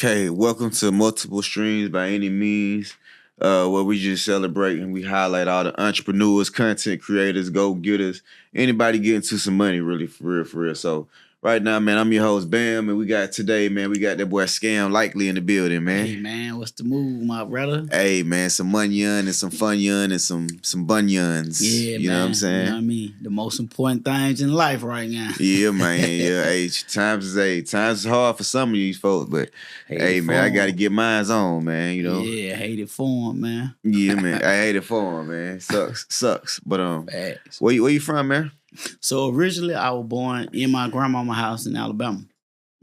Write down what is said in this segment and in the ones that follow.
Okay, welcome to Multiple Streams by Any Means, where we just celebrate and we highlight all the entrepreneurs, content creators, go getters, anybody getting to some money, really, for real, for real. So right now, man, I'm your host, Bam, and we got today, man, we got that boy Scam Likely in the building, man. Hey, man, what's the move, my brother? Hey, man, some munyon and some funyun and some bunyuns. Yeah, you man. know what I'm saying? You know what I mean? The most important things in life right now. Yeah, man. Yeah, hey, times is hard for some of these folks, but hey, man, I gotta get mine on, man. You know. Yeah, hate it for him, man. Yeah, man. I hate it for him, man. Sucks. But Facts. where you from, man? So originally, I was born in my grandmama's house in Alabama.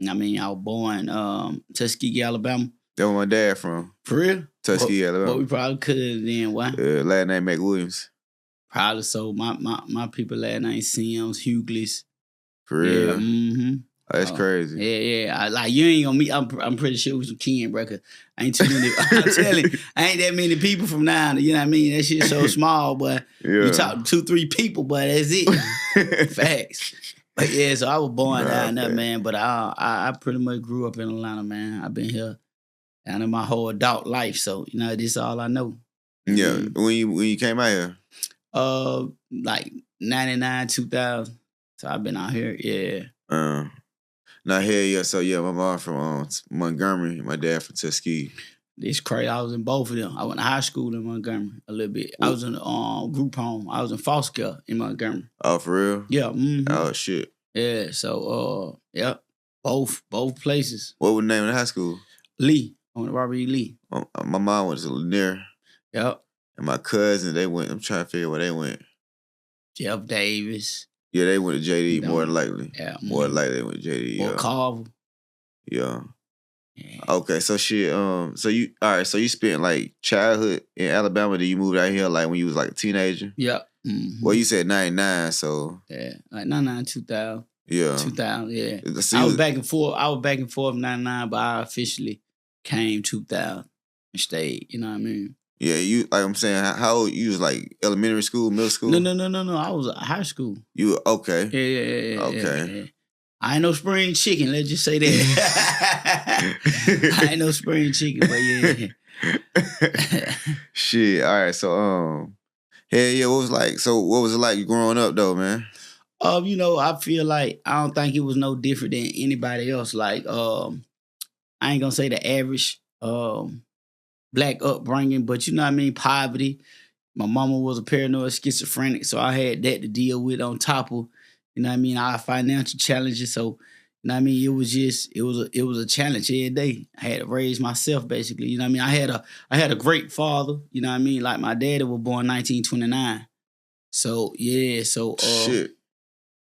I mean, I was born Tuskegee, Alabama. That's where my dad from. For real? Tuskegee, Alabama. But we probably could have then. Why? Last name McWilliams. Probably so. My people last name Sims, Hughley's. For real? Yeah, mm-hmm. Oh, that's crazy. Yeah. Like you ain't gonna meet. I'm pretty sure it was some kin, bro. Cause I ain't too many. I'm telling you, I ain't that many people from now. You know what I mean? That shit's so small, but you talk to 2-3 people, but that's it. Facts. But yeah, so I was born down there, man. But I pretty much grew up in Atlanta, man. I've been here down in my whole adult life, so you know this is all I know. Yeah. When you came out here? Like 99, 2000. So I've been out here, yeah. Now here, yeah. So yeah, my mom from Montgomery, my dad from Tuskegee. It's crazy. I was in both of them. I went to high school in Montgomery a little bit. I was in group home. I was in foster care in Montgomery. Oh, for real? Yeah. Mm-hmm. Oh shit. Yeah. So yeah, both places. What was the name of the high school? Lee. I went to Robert E. Lee. My mom went to Lanier. Yep. And my cousin, they went. I'm trying to figure where they went. Jeff Davis. Yeah, they went to JD more than likely. Yeah. More than likely they went to JD. Or Carver. Yeah. Okay, so shit. So you spent like childhood in Alabama. Then you moved out here like when you was like a teenager. Yeah. Mm-hmm. Well, you said 99, so yeah, like 99, 2000. Yeah. 2000. Yeah. So I was back and forth 99, but I officially came 2000 and stayed. You know what I mean? Yeah, you like I'm saying, how old you was like elementary school, middle school? No. I was high school. You were okay. Yeah. Okay. Yeah. I ain't no spring chicken, let's just say that. I ain't no spring chicken, but yeah. Shit. All right, so hell yeah, what was it like growing up though, man? You know, I feel like I don't think it was no different than anybody else. Like, I ain't gonna say the average black upbringing, but you know what I mean, poverty. My mama was a paranoid schizophrenic, so I had that to deal with on top of, you know what I mean, our financial challenges. So, you know what I mean, it was a challenge every day. I had to raise myself basically. You know what I mean? I had a great father, you know what I mean? Like my daddy was born 1929. So yeah, shit.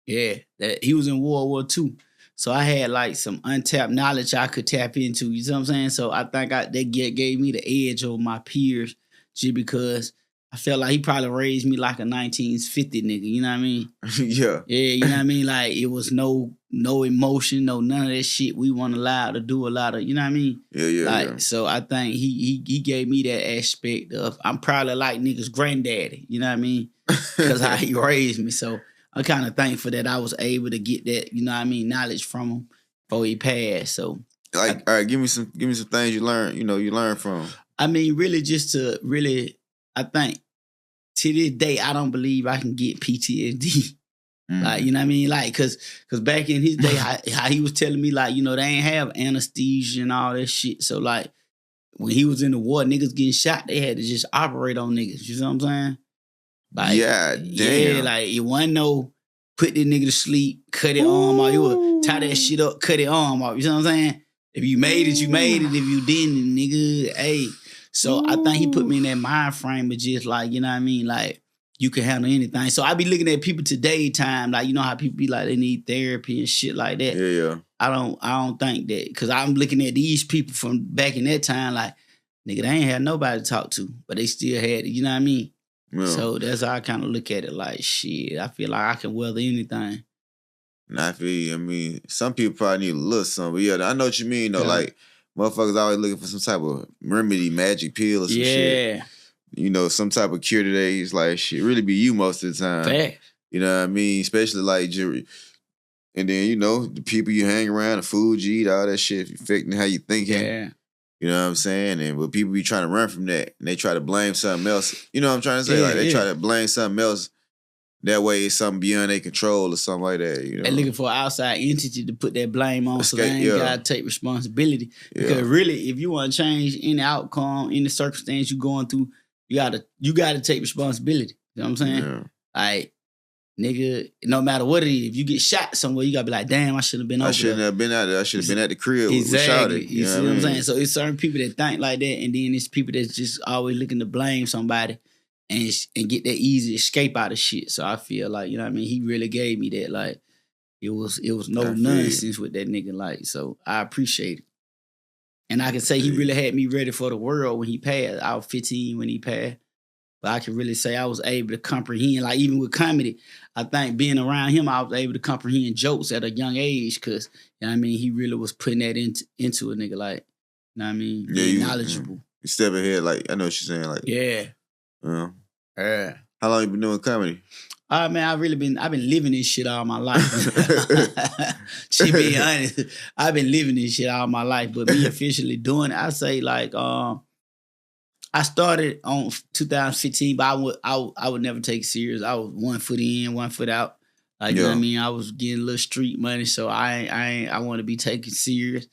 Yeah, that he was in World War II. So I had like some untapped knowledge I could tap into. You see what I'm saying? So I think that gave me the edge over my peers just because I felt like he probably raised me like a 1950 nigga. You know what I mean? Yeah. Yeah, you know what I mean? Like it was no emotion, none of that shit we weren't allowed to do a lot of, you know what I mean? Yeah. Like, so I think he gave me that aspect of, I'm probably like niggas' granddaddy, you know what I mean? Because how he raised me. So I'm kind of thankful that I was able to get that, you know what I mean, knowledge from him before he passed. So, like, all right, give me some things you learned from. I mean, really, I think to this day, I don't believe I can get PTSD. Like, you know what I mean? Like, cause back in his day, how he was telling me, like, you know, they ain't have anesthesia and all that shit. So, like, when he was in the war, niggas getting shot, they had to just operate on niggas. You know what I'm saying? Like, yeah, damn. Yeah, like it wasn't no put this nigga to sleep, cut it arm off. You would tie that shit up, cut it arm off. You know what I'm saying? If you made it, you made it. If you didn't, nigga, hey. So I think he put me in that mind frame of just like, you know what I mean? Like, you can handle anything. So I be looking at people today time, like, you know how people be like, they need therapy and shit like that. Yeah. I don't think that. Because I'm looking at these people from back in that time, like, nigga, they ain't had nobody to talk to, but they still had it. You know what I mean? Yeah. So that's how I kind of look at it. Like, shit, I feel like I can weather anything. Nah, I feel you. I mean, some people probably need a little something. But yeah, I know what you mean, though. Yeah. Like, motherfuckers always looking for some type of remedy, magic pill or some shit. You know, some type of cure today. It's like, shit, really be you most of the time. Fact. You know what I mean? Especially like, And then, you know, the people you hang around, the food you eat, all that shit affecting how you thinking. Yeah. You know what I'm saying? And but people be trying to run from that and they try to blame something else. You know what I'm trying to say? Yeah, like they yeah. try to blame something else. That way it's something beyond their control or something like that. You know? They're looking for an outside entity to put that blame on, so they Escape, ain't yeah. gotta take responsibility. Yeah. Because really, if you want to change any outcome, any circumstance you're going through, you gotta take responsibility. You know what I'm saying? Yeah. Like, nigga, no matter what it is, if you get shot somewhere, you gotta be like, damn, I should have been over I shouldn't there. have been out there. I should have been at the crib Exactly. with Shawty. You see what I'm saying? So it's certain people that think like that, and then it's people that's just always looking to blame somebody and get that easy escape out of shit. So I feel like, you know what I mean? He really gave me that. Like, it was no nonsense with that nigga. Like, so I appreciate it. And I can say he really had me ready for the world when he passed. I was 15 when he passed. But I can really say I was able to comprehend, like even with comedy, I think being around him, I was able to comprehend jokes at a young age because, you know what I mean, he really was putting that into a nigga, like, you know what I mean? Being knowledgeable. You step ahead, like, I know what you're saying, like. Yeah. Yeah. How long you been doing comedy? Man, I've been living this shit all my life. To be honest, I've been living this shit all my life, but me officially doing it, I say like, I started on 2015, but I would never take it serious. I was 1 foot in, 1 foot out. Like, you know what I mean? I was getting a little street money, so I want to be taken serious.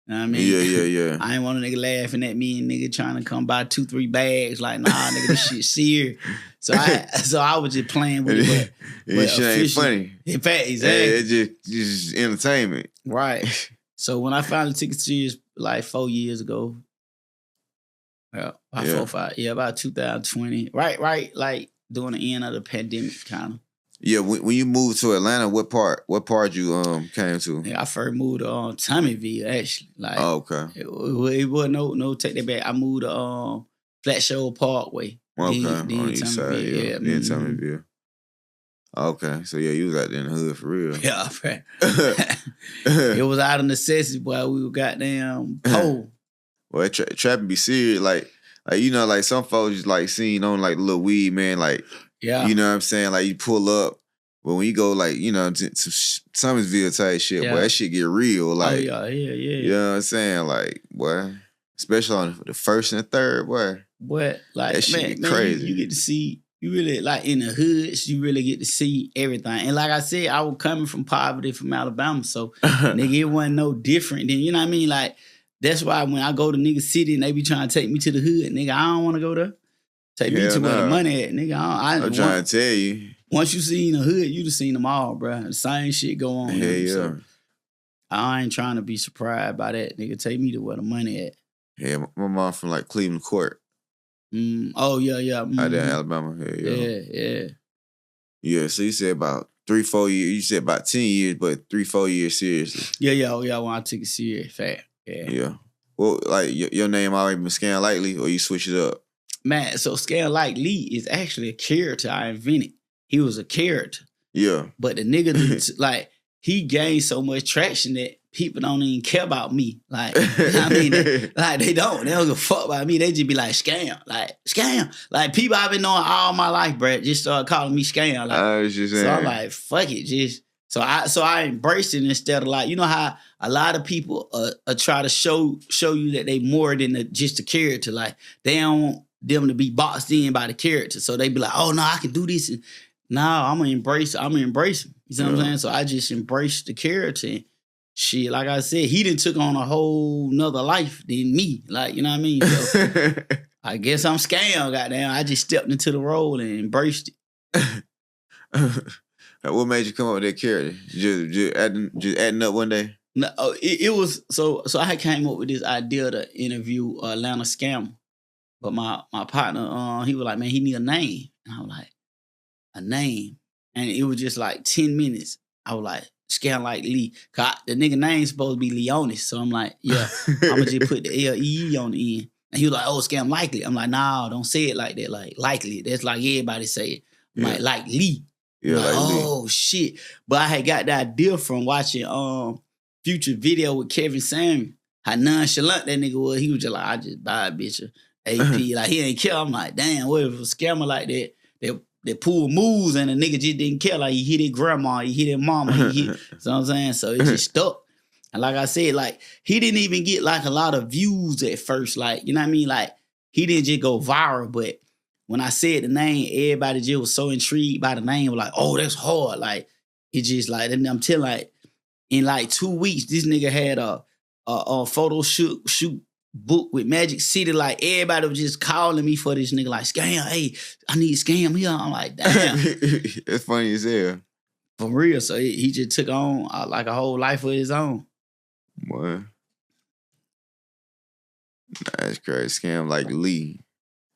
You know what I mean? Yeah. I ain't want a nigga laughing at me and nigga trying to come buy 2-3 bags. Like, nah, nigga, this shit serious. So I was just playing with it. But shit ain't funny. In fact, exactly. Yeah, it's just entertainment. Right. So when I finally took it serious, like 4 years ago, about 4 or 5, about 2020. Right, like during the end of the pandemic, kind of. Yeah, when you moved to Atlanta, what part you came to? Yeah, I first moved to Tommyville, actually. Like, okay. It wasn't no take that back. I moved to Flat Shoal Parkway. Okay, then on the east side, yeah. Then Tommyville. Okay, so yeah, you was out there in the hood for real. Yeah, right. It was out of necessity, boy. We were goddamn poor. Well, trapping be serious, like you know, like some folks just like seen on like little weed, man, like you know what I'm saying, like you pull up, but when you go like you know to Summersville type shit, boy, that shit get real, like yeah. You know what I'm saying, like boy, especially on the first and the third, boy. What like that shit man, crazy. You get to see. You really, like, in the hoods, you really get to see everything. And like I said, I was coming from poverty from Alabama, so, nigga, it wasn't no different than, you know what I mean? Like, that's why when I go to nigga city and they be trying to take me to the hood, nigga, I don't want to go there. Take me to where the money at, nigga. I'm trying to tell you. Once you seen the hood, you just seen them all, bro. The same shit go on. Yeah. So I ain't trying to be surprised by that, nigga. Take me to where the money at. Yeah, my mom from, like, Cleveland Court. Oh, yeah. Out there in Alabama. Yeah. Yeah, so you said about 3-4 years. You said about 10 years, but 3-4 years seriously. Yeah, when I took it serious, fact. Yeah. Well, like, your name already been Scam Likelee, or you switch it up? Man, so Scam Likelee is actually a character I invented. He was a character. Yeah. But the nigga, like, he gained so much traction that people don't even care about me. Like, I mean, they don't give a fuck about me. They just be like, Scam. Like, Scam. Like, people I've been knowing all my life, bro, just started calling me Scam. Like, I was just saying. So I'm like, fuck it, just. So I embraced it instead of like, you know how a lot of people try to show you that they more than just a character. Like, they don't want them to be boxed in by the character. So they be like, oh, no, I can do this. And, no, I'm going to embrace him. You know what I'm saying? So I just embraced the character. And shit, like I said, he done took on a whole nother life than me. Like, you know what I mean? So I guess I'm Scam, goddamn. I just stepped into the role and embraced it. What made you come up with that character? Just adding up one day? No, it was, so I had came up with this idea to interview Atlanta Scammer. But my partner, he was like, man, he need a name. And I was like, a name? And it was just like 10 minutes. I was like, Scam Likelee. Cause the nigga name supposed to be Leonis. So I'm like, yeah, I'm gonna just put the L-E on the end. And he was like, oh, Scam Likely. I'm like, nah, don't say it like that. Like, likely. That's like everybody say it. I'm like Lee. Yeah, like, Lee. Oh, shit. But I had got the idea from watching Future video with Kevin Samuel. How nonchalant that nigga was. He was just like, I just buy a bitch a AP. Like, he ain't care. I'm like, damn, what if a scammer like that that pull moves and the nigga just didn't care. Like he hit his grandma, he hit his mama, he hit. You know what I'm saying? So it just stuck. And like I said, like he didn't even get like a lot of views at first. Like, you know what I mean? Like he didn't just go viral, but when I said the name, everybody just was so intrigued by the name. Like, oh, that's hard. Like it just like, and I'm telling like in like 2 weeks, this nigga had a photo shoot book with Magic City. Like everybody was just calling me for this nigga. Like scam, hey, I need scam here. I'm like, damn, It's funny as hell. for real. So he just took on like a whole life of his own. Boy, that's crazy. Scam like Lee.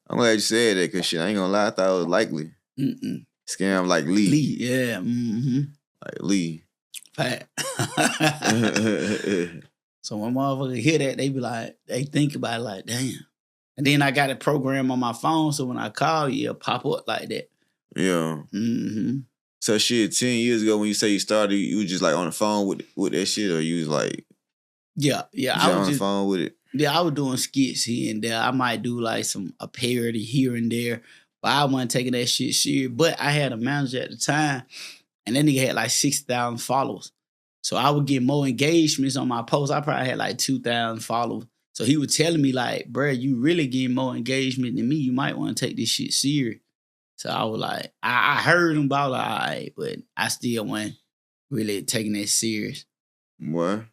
I'm glad you said that because shit, I ain't gonna lie, I thought it was Likely. Scam like Lee. Lee, yeah. Like Lee. Fat. So when motherfuckers hear that, they be like, they think about it like, damn. And then I got a program on my phone, so when I call you, it'll pop up like that. Yeah. So shit, 10 years ago when you say you started, you was just like on the phone with that shit, or you was like, yeah, I was on the phone with it. Yeah, I was doing skits here and there. I might do like a parody here and there, but I wasn't taking that shit serious. But I had a manager at the time, and that nigga had like 6,000 followers. So I would get more engagements on my posts. I probably had like 2,000 followers. So he was telling me like, bro, you really getting more engagement than me. You might want to take this shit serious. So I was like, I heard him about like, all right, but I still wasn't really taking that serious. What?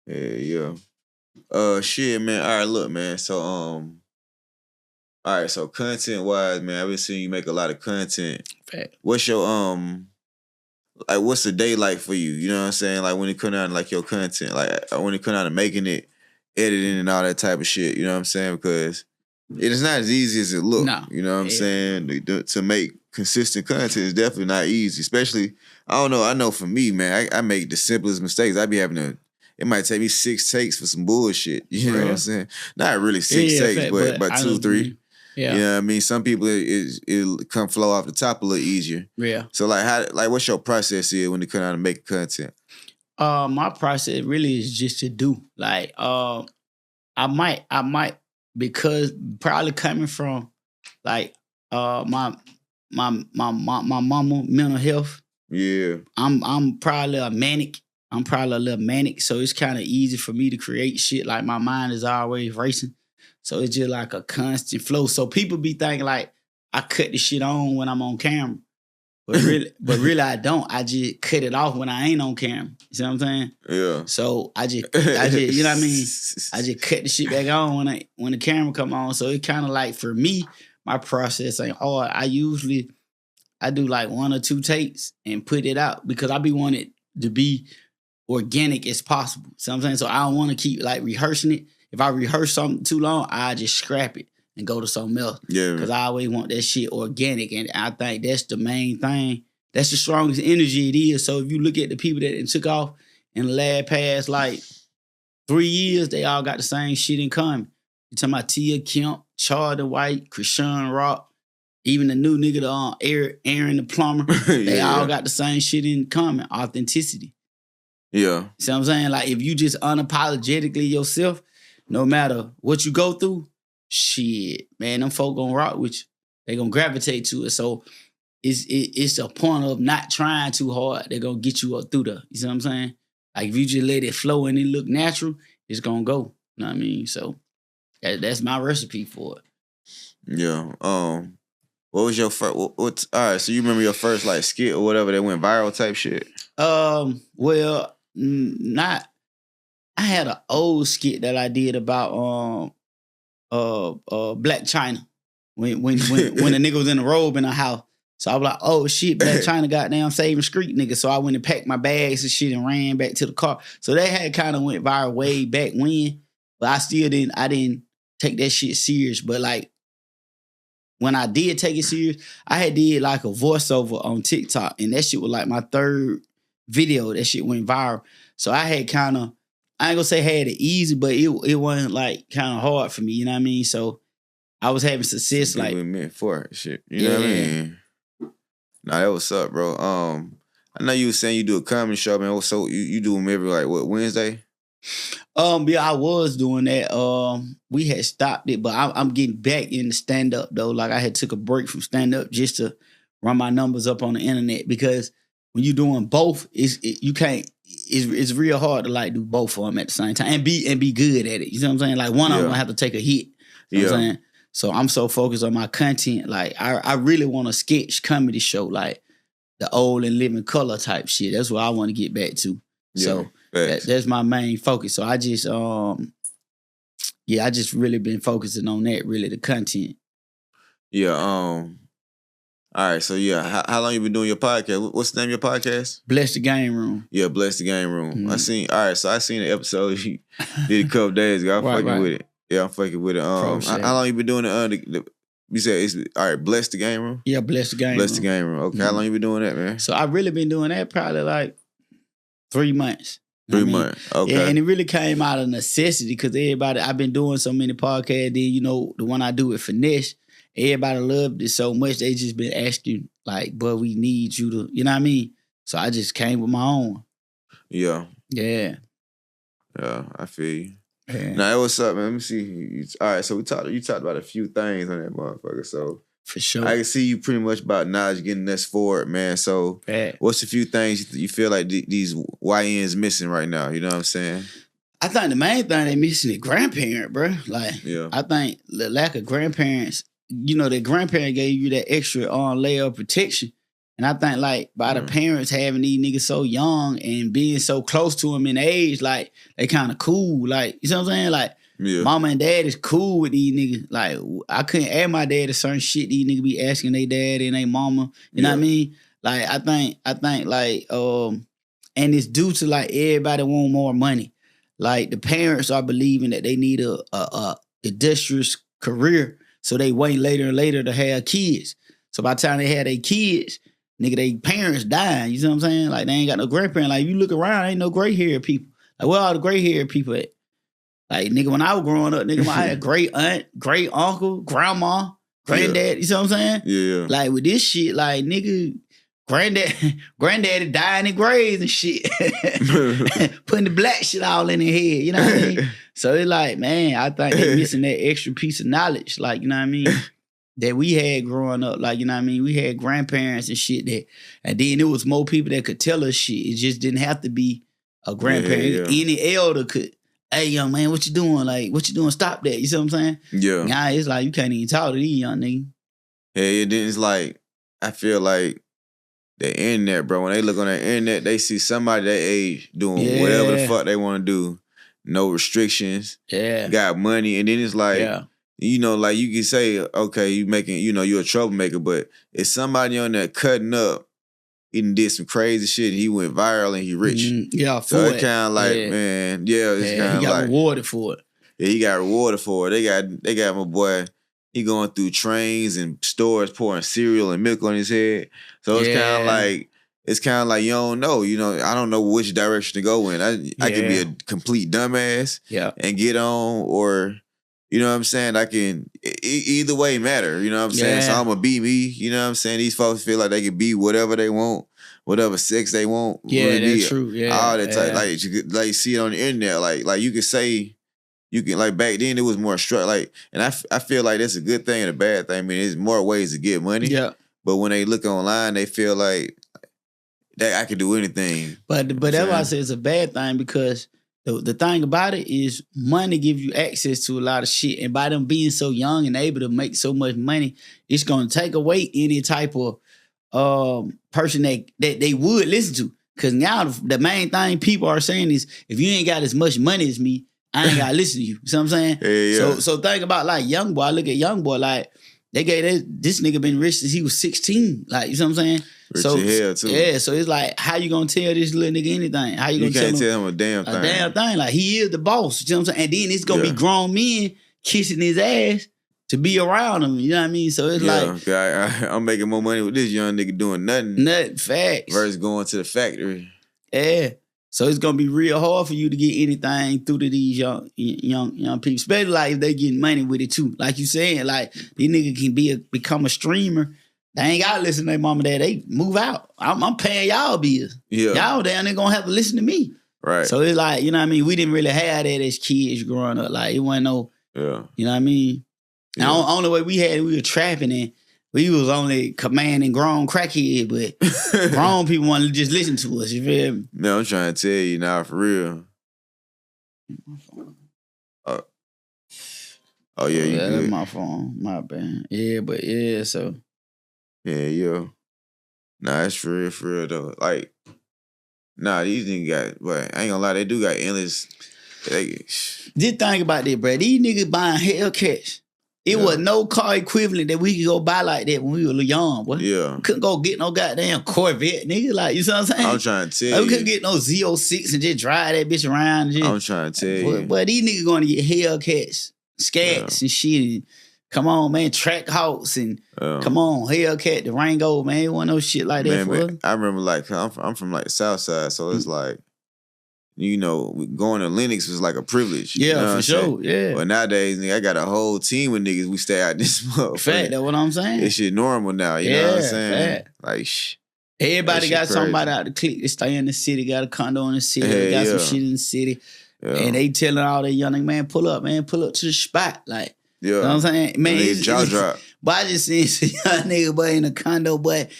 Yeah. Shit, man. All right, look, man. So, all right. So, content wise, man, I've been seeing you make a lot of content. Fact. What's your like, what's the day like for you? You know what I'm saying? Like when it come down to like your content, like when it come down to making it, editing and all that type of shit. You know what I'm saying? Because it is not as easy as it looks. No. You know what I'm saying? To make consistent content is definitely not easy. Especially, I don't know. I know for me, man, I make the simplest mistakes. I be having to. It might take me 6 takes for some bullshit. You know what I'm saying? Not really 6 takes, but 2, 3. Yeah. You know what I mean? Some people it come flow off the top a little easier. Yeah. So like what's your process here when it come down to making content? My process really is just to do. Like I might because probably coming from like my mama mental health. Yeah. I'm probably a manic. I'm probably a little manic, so it's kind of easy for me to create shit. Like my mind is always racing. So it's just like a constant flow. So people be thinking like I cut the shit on when I'm on camera. But really I don't. I just cut it off when I ain't on camera. You see what I'm saying? Yeah. So I just you know what I mean? I just cut the shit back on when the camera come on. So it kind of like for me, my process ain't hard. I do like 1 or 2 takes and put it out because I be wanting it to be organic as possible. See what I'm saying? So I don't want to keep like rehearsing it. If I rehearse something too long, I just scrap it and go to something else. Yeah. Because I always want that shit organic. And I think that's the main thing. That's the strongest energy it is. So if you look at the people that took off in the last past like 3 years, they all got the same shit in common. You talking about Tia Kemp, Charlie White, Krishan Rock, even the new nigga, Aaron the plumber. They all got the same shit in common. Authenticity. Yeah. See what I'm saying? Like if you just unapologetically yourself, no matter what you go through, shit, man, them folk gonna rock with you. They gonna gravitate to it. So it's a point of not trying too hard. They're gonna get you up through there. You see what I'm saying? Like if you just let it flow and it look natural, it's gonna go. You know what I mean? So that's my recipe for it. Yeah. What was your first? All right. So you remember your first like skit or whatever that went viral type shit? Well, not. I had an old skit that I did about Black China when the nigga was in the robe in the house. So I was like, oh shit, Black China goddamn saving street nigga. So I went and packed my bags and shit and ran back to the car. So that had kind of went viral way back when, but I didn't take that shit serious. But like when I did take it serious, I had did like a voiceover on TikTok, and that shit was like my 3rd video. That shit went viral. So I had kind of, I ain't gonna say had it easy, but it wasn't like kind of hard for me, you know what I mean? So I was having success like meant for it, shit. You know what I mean? Nah, that what's up, bro. I know you was saying you do a comedy show, man. So you do them every like what, Wednesday? Yeah, I was doing that. We had stopped it, but I'm getting back into stand up though. Like I had took a break from stand up just to run my numbers up on the internet because when you're doing both, you can't. It's real hard to like do both of them at the same time and be good at it. You know what I'm saying? Like one of them gonna have to take a hit. You know what I'm saying? So I'm so focused on my content. Like I really want a sketch comedy show, like the old and living color type shit. That's what I want to get back to. So that's my main focus. So I just I just really been focusing on that, really the content. Yeah. All right, so yeah, how long you been doing your podcast? What's the name of your podcast? Bless the Game Room. Yeah, Bless the Game Room. Mm-hmm. I seen the episode you did a couple days ago. I'm fucking with it. Yeah, I'm fucking with it. How long you been doing you said it's all right, Bless the Game Room? Yeah, Bless the Game Room. Bless the Game Room. Okay, how long you been doing that, man? So I really been doing that probably like 3 months. 3 months. Okay. Yeah, and it really came out of necessity because I've been doing so many podcasts. Then, the one I do with Finesse, everybody loved it so much. They just been asking, like, but we need you to, you know what I mean? So I just came with my own. Yeah. Yeah. Yeah, I feel you. Yeah. Now, what's up, man? Let me see. All right, so you talked about a few things on that motherfucker. So for sure, I can see you pretty much about knowledge getting us forward, man. So what's a few things you feel like these YNs missing right now? You know what I'm saying? I think the main thing they missing is grandparent, bro. Like, I think the lack of grandparents, the grandparent gave you that extra layer of protection. And I think, like, by the parents having these niggas so young and being so close to them in age, like, they kind of cool. Like, you know what I'm saying? Like, mama and dad is cool with these niggas. Like, I couldn't ask my dad to certain shit these niggas be asking their dad and their mama. You know what I mean? Like, I think, like, and it's due to, like, everybody want more money. Like, the parents are believing that they need a industrious career, so they wait later and later to have kids. So by the time they have their kids, nigga, they parents dying. You see what I'm saying? Like, they ain't got no grandparents. Like, you look around, ain't no gray hair people. Like, where all the gray hair people at? Like, nigga, when I was growing up, nigga, I had great aunt, great uncle, grandma, granddad. You see what I'm saying? Yeah. Like, with this shit, like, nigga, granddaddy dying in graves and shit. Putting the black shit all in their head. You know what I mean? So it's like, man, I think they missing that extra piece of knowledge. Like, you know what I mean? That we had growing up, like, you know what I mean? We had grandparents and shit and then there was more people that could tell us shit. It just didn't have to be a grandparent. Yeah. Any elder could, hey, young man, what you doing? Like, what you doing? Stop that. You see what I'm saying? Yeah. Now it's like, you can't even talk to these young niggas. Yeah, then it's like, I feel like the internet, bro, when they look on the internet, they see somebody their age doing whatever the fuck they want to do. No restrictions. Yeah. Got money. And then it's like, like you can say, okay, you making, you're a troublemaker, but if somebody on there cutting up, he did some crazy shit and he went viral and he rich. Yeah, so it's kind of like, man, it's kind of like. He got rewarded for it. Yeah, he got rewarded for it. They got my boy, he going through trains and stores pouring cereal and milk on his head. So it's kind of like you don't know. I don't know which direction to go in. I can be a complete dumbass and get on, or you know what I'm saying? I can either way matter. You know what I'm saying? So I'm gonna be me. You know what I'm saying? These folks feel like they can be whatever they want, whatever sex they want. Yeah, that's true. Yeah, all that type. Like you could see it on the internet. Like you could say. You can, like, back then it was more like, and I feel like that's a good thing and a bad thing. I mean, there's more ways to get money. Yeah. But when they look online, they feel like that I could do anything. But that's why I say it's a bad thing, because the thing about it is money gives you access to a lot of shit. And by them being so young and able to make so much money, it's going to take away any type of person that they would listen to. Because now the main thing people are saying is, if you ain't got as much money as me, I ain't gotta listen to you. You know what I'm saying? Yeah. So think about, like, Young Boy. I look at Young Boy, like, they gave this nigga been rich since he was 16. Like, you know what I'm saying? Rich as hell, too. Yeah, so it's like, how you gonna tell this little nigga anything? How you gonna can't tell him a damn thing. A damn thing. Like, he is the boss. You know what I'm saying? And then it's gonna be grown men kissing his ass to be around him. You know what I mean? So it's like, I'm making more money with this young nigga doing nothing. Facts. Versus going to the factory. Yeah. So it's gonna be real hard for you to get anything through to these young people, especially like if they getting money with it too. Like you saying, like, these niggas can become a streamer. They ain't gotta listen to their mom and dad. They move out. I'm paying y'all bills. Yeah. Y'all down there gonna have to listen to me. Right. So it's like, you know what I mean? We didn't really have that as kids growing up. Like, it wasn't no, you know what I mean? And the only way we had it, we were trapping and we was only commanding grown crackhead, but grown people wanted to just listen to us, you feel me? Man, I'm trying to tell you now, for real. Oh yeah, you good. That's my phone. My bad. Yeah, but yeah, so. Yeah. Nah, it's for real though. Like, nah, these niggas got, but I ain't gonna lie, they do got endless. Just think about this, bro. These niggas buying Hellcats. It was no car equivalent that we could go buy like that when we were young, boy. Yeah. We couldn't go get no goddamn Corvette, nigga. Like, you know what I'm saying? I'm trying to tell like, you. We couldn't get no Z06 and just drive that bitch around. And just, I'm trying to tell you. But these niggas going to get Hellcats, Scats and shit. And, come on, man. Trackhawks and come on, Hellcat, the Rango, man. It wasn't no shit like that for us. I remember, like, I'm from, like, South Side, so it's like, you know, going to Lennox was like a privilege. Yeah, you know for sure. Yeah. But nowadays, nigga, I got a whole team of niggas. We stay out this motherfucker. Fact, that's what I'm saying. This shit normal now. You know what I'm saying? Fact. Like, everybody got somebody out the clique that stay in the city, got a condo in the city, they got some shit in the city. Yeah. And they telling all that young nigga, man, pull up to the spot. Like, you know what I'm saying? Man, it's jaw drop. But I just seen some young nigga boy in a condo, but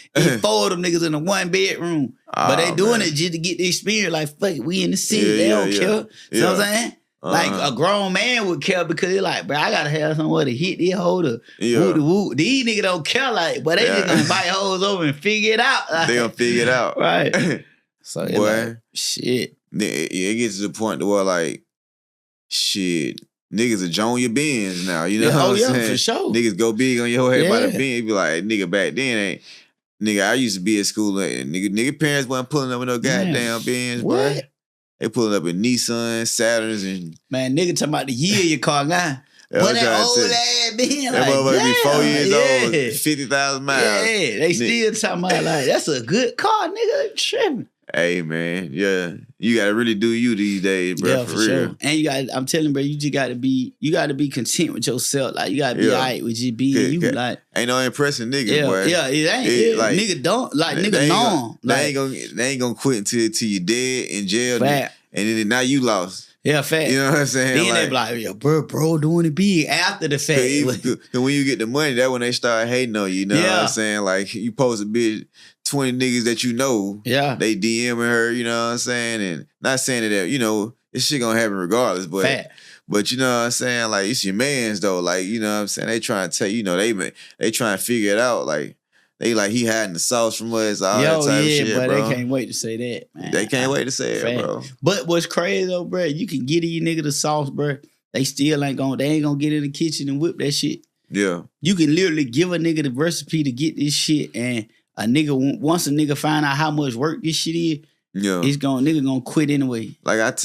four of them niggas in a 1-bedroom. But they doing it just to get the experience. Like, fuck it, we in the city. They don't care. You know what I'm saying? Like, a grown man would care because they're like, bro, I gotta have somewhere to hit this hoe to woo. These niggas don't care, like, but they just gonna bite hoes over and figure it out. Like, they gonna figure it out. Right. So, boy, like, shit. It gets to the point where, like, shit, niggas are join your bins now. You know what I'm saying? For sure. Niggas go big on your head by the bin. You be like, nigga, back then ain't. Nigga, I used to be at school. Nigga parents wasn't pulling up with no goddamn bins, bro. They pulling up in Nissan, Saturns, and man, nigga talking about the year your car now. But that old ass bin, that motherfucker be 4 years old, 50,000 miles. Yeah, they still talking about like that's a good car, nigga. Tripping. Hey man, you gotta really do you these days, bro. Yeah, for real. Sure. And you got, I'm telling you, bro, you just gotta be content with yourself. Like you gotta be alright with just being you. Like ain't no impressing niggas, boy. Yeah, it ain't. Like, nigga don't like nigga norm. They ain't gonna quit until you dead in jail. Fact. And then now you lost. Yeah, fact. You know what I'm saying? Then they be like, yeah, bro, doing it big after the fact. Cause when you get the money, that's when they start hating on you. You know what I'm saying? Like you post a bitch, 20 niggas that you know, they DMing her, you know what I'm saying? And not saying that, you know, this shit gonna happen regardless, but fact. But you know what I'm saying? Like it's your mans though. Like, you know what I'm saying? They trying to tell you, know, they trying to figure it out. Like they like he hiding the sauce from us, all that type of shit, but bro. they can't wait to say that, man. They can't wait to say it, bro. But what's crazy though, bro, you can get these nigga the sauce, bro. They still ain't gonna get in the kitchen and whip that shit. Yeah. You can literally give a nigga the recipe to get this shit, and a nigga, once a nigga find out how much work this shit is, nigga gonna quit anyway. Like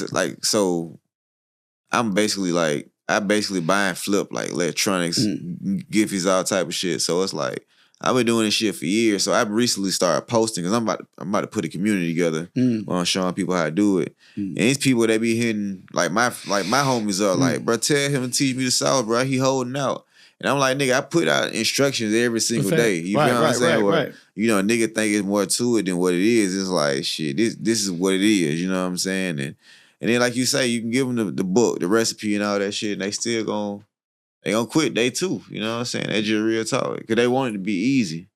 so I'm basically like, I basically buy and flip like electronics, gifties, all type of shit. So it's like, I've been doing this shit for years. So I recently started posting because I'm about to put a community together where I'm showing people how to do it. And these people that be hitting like my homies are like, bro, tell him to teach me the sauce, bro. He holding out. And I'm like, nigga, I put out instructions every single day. You feel what I'm saying? Right. You know, a nigga think it's more to it than what it is. It's like, shit, this is what it is. You know what I'm saying? And then like you say, you can give them the book, the recipe and all that shit, and they still gonna quit day two. You know what I'm saying? That's just real talk. Because they want it to be easy.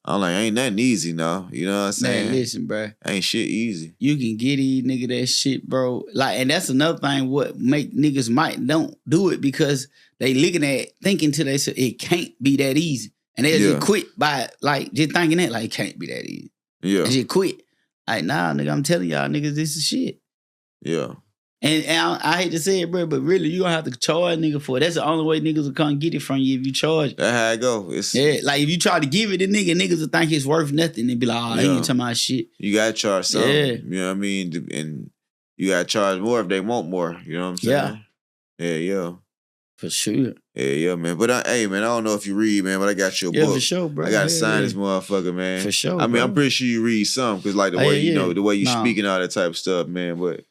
I'm like, ain't nothing easy now. You know what I'm saying? Man, listen, bro. Ain't shit easy. You can get these nigga that shit, bro. Like, and that's another thing what make niggas might don't do it because they thinking to themselves, it can't be that easy. And they just quit by, like, just thinking that, like, it can't be that easy. Yeah. They just quit. Like, nah, nigga, I'm telling y'all niggas, this is shit. Yeah. And I hate to say it, bro, but really, you gonna have to charge nigga for it. That's the only way niggas will come get it from you if you charge. That's how it go. Like if you try to give it to niggas will think it's worth nothing and be like, oh, he ain't talking about shit. You gotta charge something. You know what I mean? And you gotta charge more if they want more. You know what I'm saying? Yeah. For sure. Yeah, man. But hey, man, I don't know if you read, man, but I got your book. Yeah, for sure, bro. I gotta sign this motherfucker, man. For sure. I mean, I'm pretty sure you read some because like the way you know, the way you speak and all that type of stuff, man. But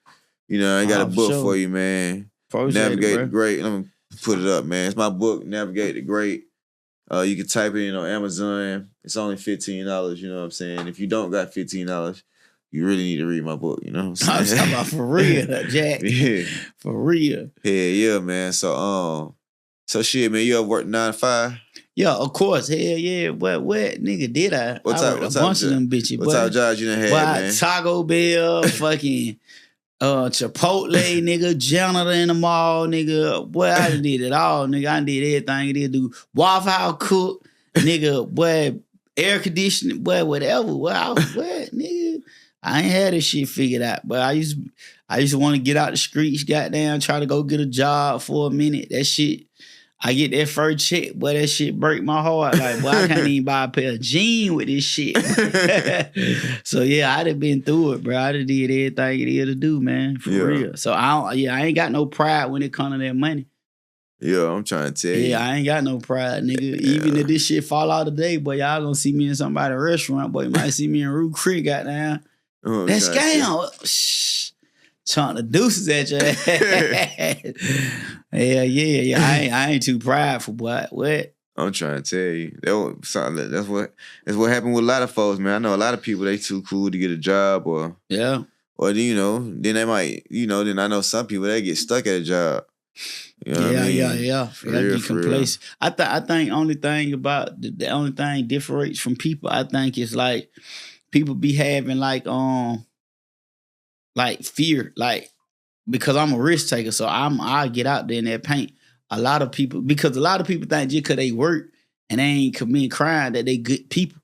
you know, I got a book for you, man. Navigate the Great. Let me put it up, man. It's my book, Navigate the Great. You can type it in on Amazon. It's only $15, you know what I'm saying? If you don't got $15, you really need to read my book. You know what I'm I'm saying? talking about for real, Jack. Yeah. For real. Yeah, man. So shit, man, you ever work 9 to 5? Yeah, of course. Hell yeah. What nigga did I? What I type worked a what type of bunch of job? them bitches, What type of boy. jobs you done had, Boy, man? Taco Bell, fucking Chipotle, nigga, janitor in the mall, nigga. Boy, I done did it all, nigga. I done did everything. I did do Waffle House cook, nigga, boy, air conditioning, boy, whatever. Well, nigga. I ain't had this shit figured out. But I used to want to get out the streets, goddamn, try to go get a job for a minute. That shit. I get that first check, boy, that shit break my heart. Like, boy, I can't even buy a pair of jeans with this shit. So yeah, I done been through it, bro. I done did everything it is to do, man, for real. So I ain't got no pride when it comes to that money. Yeah, I'm trying to tell you. Yeah, I ain't got no pride, nigga. Even if this shit fall out today, boy, y'all gonna see me in somebody's restaurant, boy. You might see me in Rue Creek, goddamn. That scam. Shh. Chunk the deuces at your ass. Yeah. I ain't too prideful, boy. What? I'm trying to tell you. That's what happened with a lot of folks, man. I know a lot of people, they too cool to get a job or then they might, then I know some people, they get stuck at a job. You know what I mean? Yeah. Be complacent. I think only thing about the only thing differentiates from people, I think, is like people be having like fear, like, because I'm a risk taker, so I get out there in that paint. A lot of people think just because they work and they ain't committing crime that they good people,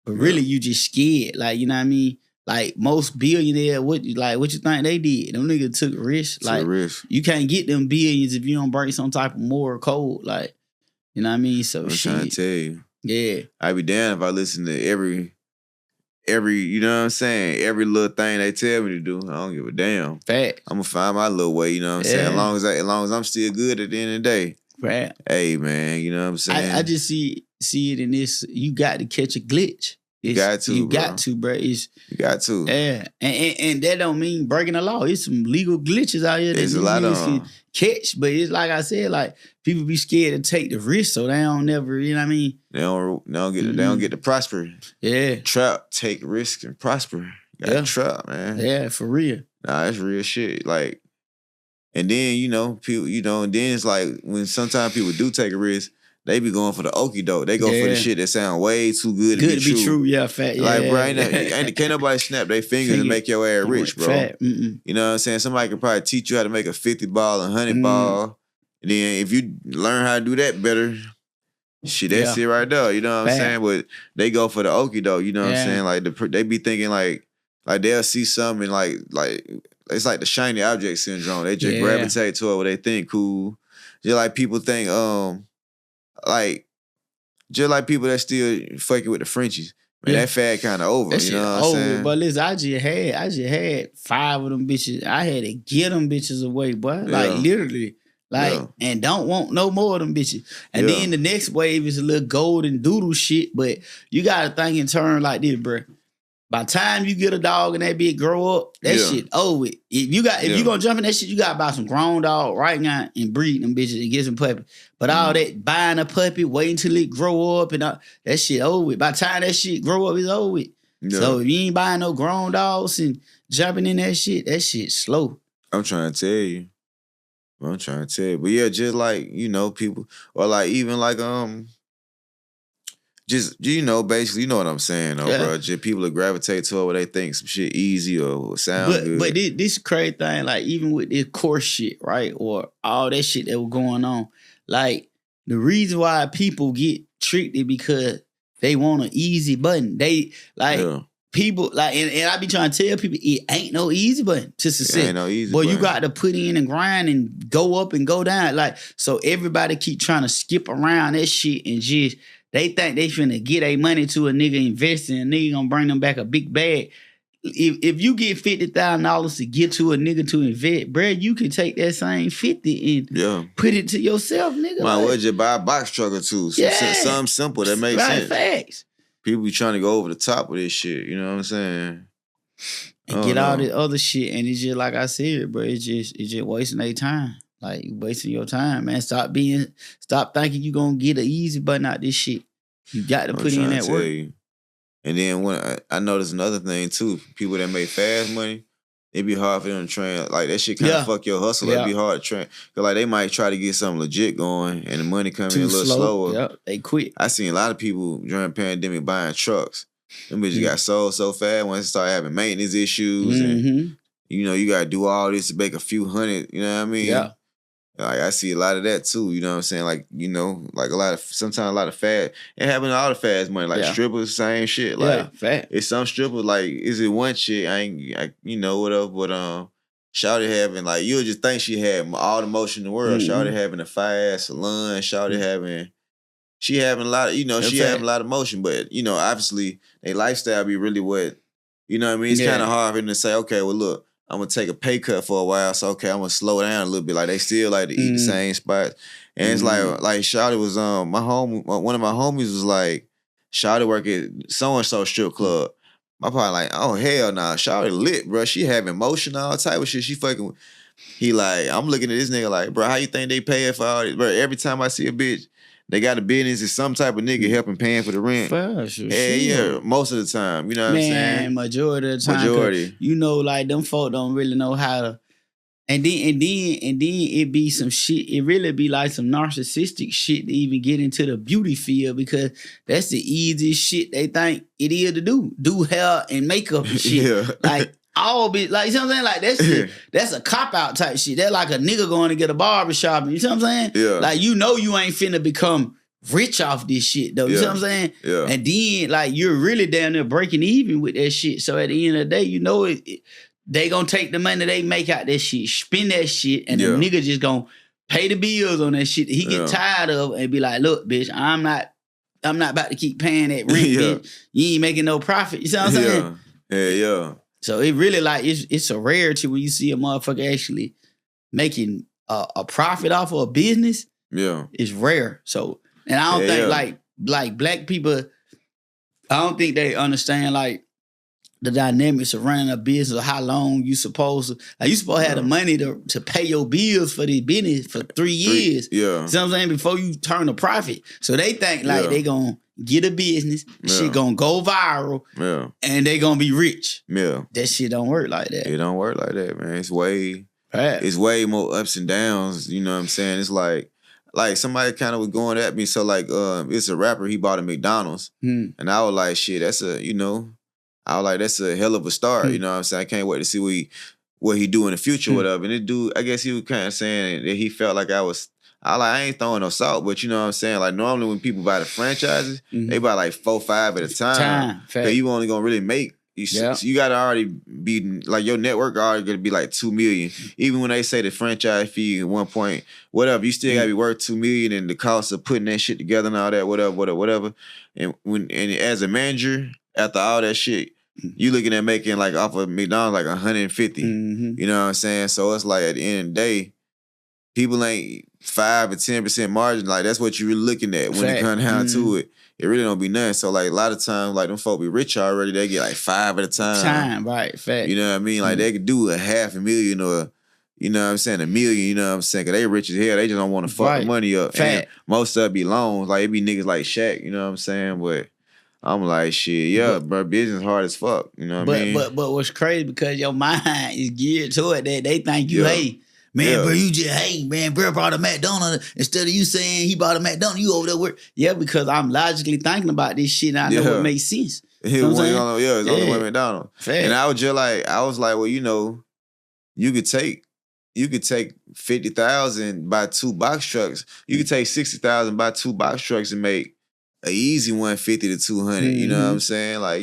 but really you just scared. Like, you know what I mean? Like most billionaires, what you think they did? Them niggas took risks. Like you can't get them billions if you don't break some type of moral code. Like, you know what I mean? So I'm trying to tell you. Yeah. I'd be damned if I listen to every, you know what I'm saying? Every little thing they tell me to do, I don't give a damn. Fact. I'm gonna find my little way, you know what I'm saying? As long as I'm still good at the end of the day. Right. Hey man, you know what I'm saying? I just see it in this. You got to catch a glitch. You got to, bro. You got to. Yeah. And that don't mean breaking the law. It's some legal glitches out here that There's a lot of can catch. But it's like I said, like people be scared to take the risk, so they don't never, you know what I mean? They don't get to prosper. Yeah. Trap, take risk and prosper. You gotta trap, man. Yeah, for real. Nah, that's real shit. Like, and then, people, and then it's like when sometimes people do take a risk, they be going for the okie doke. They go for the shit that sound way too good to be true. Yeah, fat. Yeah, like, bro, can't nobody snap their fingers and make your ass rich, bro. Fat. You know what I'm saying? Somebody could probably teach you how to make a 50 ball, 100 ball. And then if you learn how to do that better, shit, that's it right there. You know what I'm saying? But they go for the okie doke. You know what I'm saying? Like they be thinking like they'll see something like it's like the shiny object syndrome. They just gravitate to it what they think cool. Just like people think just like people that still fucking with the Frenchies. Man, that fad kind of over. That you know what I'm saying? But listen, I just had 5 of them bitches. I had to get them bitches away, boy. Like literally. Like, and don't want no more of them bitches. And then the next wave is a little golden doodle shit, but you gotta think in turn like this, bro. By the time you get a dog and that bitch grow up, that shit over it. If you gonna jump in that shit, you gotta buy some grown dog right now and breed them bitches and get some puppy. But all that buying a puppy, waiting till it grow up and all, that shit over it. By the time that shit grow up, it's over it. So if you ain't buying no grown dogs and jumping in that shit slow. I'm trying to tell you. But yeah, just like, people, or like even like, just, basically, you know what I'm saying, though, bro. Just people that gravitate to it where they think some shit easy or sound good. But this crazy thing, like even with this course shit, right? Or all that shit that was going on, like the reason why people get tricked is because they want an easy button. They people like, and I be trying to tell people it ain't no easy button to success. Ain't no easy Boy, button. you got to put in and grind and go up and go down. Like, so everybody keep trying to skip around that shit and just they think they finna get their money to a nigga investing, and nigga gonna bring them back a big bag. If you get $50,000 to get to a nigga to invest, bro, you can take that same 50 and put it to yourself, nigga. Might well just buy a box truck or two. Something simple that makes sense. Facts. People be trying to go over the top with this shit. You know what I'm saying? And get all this other shit, and it's just like I said, bro. It's just wasting their time. Like, you wasting your time, man. Stop thinking you gonna get an easy button out this shit. You got to put in that work. And then when I noticed another thing too, people that make fast money, it'd be hard for them to train. Like that shit kind of fuck your hustle. It'd be hard to train. Cause like they might try to get something legit going and the money come in a little slower. Yeah, they quit. I seen a lot of people during the pandemic buying trucks. Them bitches got sold so fast once they started having maintenance issues and you gotta do all this to make a few hundred, you know what I mean? Yeah. Like I see a lot of that too, you know what I'm saying? Like, like sometimes a lot of fast, it happen to all the fast money, like strippers, same shit. Like it's some strippers, like, is it one chick, whatever, but Shawty having, like, you'll just think she had all the motion in the world. Shawty having a fire-ass salon, Shawty she having a lot of, having a lot of motion, but, obviously, their lifestyle be really what, you know what I mean? It's kind of hard for them to say, okay, well, look, I'm going to take a pay cut for a while, so, okay, I'm going to slow down a little bit. Like, they still like to eat the same spots. And it's like Shawty was, one of my homies was like, Shawty work at so-and-so strip club. My partner like, oh, hell nah, Shawty lit, bro. She having motion, all type of shit. She fucking, he like, I'm looking at this nigga like, bro, how you think they paying for all this? Bro, every time I see a bitch, they got a business, it's some type of nigga helping paying for the rent. Yeah, most of the time. You know what I'm saying? Man, majority of the time. Majority. Like them folk don't really know how to. And then it be some shit. It really be like some narcissistic shit to even get into the beauty field because that's the easiest shit they think it is to do. Do hair and makeup and shit. Like all be like, you know what I'm saying? Like that's a cop out type shit. That's like a nigga going to get a barbershop. You know what I'm saying? Yeah. Like you ain't finna become rich off this shit though. You know what I'm saying? Yeah. And then like you're really down there breaking even with that shit. So at the end of the day, they gonna take the money they make out that shit, spend that shit, and the nigga just gonna pay the bills on that shit that he get tired of and be like, look, bitch, I'm not about to keep paying that rent, bitch. You ain't making no profit. You see what I'm saying? Yeah. So it really like it's a rarity when you see a motherfucker actually making a profit off of a business. Yeah. It's rare. So and I don't think like black people, I don't think they understand like the dynamics of running a business or how long you supposed to have the money to pay your bills for this business for 3 years. Yeah. You know what I'm saying? Before you turn a profit. So they think like they gonna get a business, shit gonna go viral, and they gonna be rich. Yeah. That shit don't work like that. It don't work like that, man. It's way more ups and downs, you know what I'm saying? It's like somebody kind of was going at me. So like it's a rapper, he bought a McDonald's. And I was like, shit, that's that's a hell of a start. You know what I'm saying? I can't wait to see what he do in the future, whatever. And this dude, I guess he was kind of saying that he felt like I ain't throwing no salt, but you know what I'm saying? Like normally when people buy the franchises, they buy like 4, 5 at a time. Cause you only gonna really make, so you gotta already be, like your network already gonna be like 2 million. Even when they say the franchise fee at one point, whatever, you still gotta be worth 2 million and the cost of putting that shit together and all that, whatever. And as a manager, after all that shit, you looking at making like off of McDonald's like 150. You know what I'm saying? So it's like at the end of the day, people ain't 5 or 10% margin. Like that's what you're looking at when it comes down to it. It really don't be nothing. So like a lot of times, like them folk be rich already. They get like 5 at a time. Right? Fact. You know what I mean? Like they could do a $500,000 or, you know what I'm saying, $1 million. You know what I'm saying? Cause they rich as hell. They just don't want to fuck the money up. Fact. And most of it be loans. Like it be niggas like Shaq. You know what I'm saying? But I'm like, shit, bro, business hard as fuck. You know what I mean? But what's crazy because your mind is geared to it that they think you hate. Man, bro, you just hate, man. Bro bought a McDonald's. Instead of you saying he bought a McDonald's, you over there work. Yeah, because I'm logically thinking about this shit and I know what makes sense. It's only one McDonald's. Fair. And I was like, well, you could take 50,000 buy 2 box trucks. You could take 60,000 buy 2 box trucks and make an easy 150 to 200. You know what I'm saying? Like,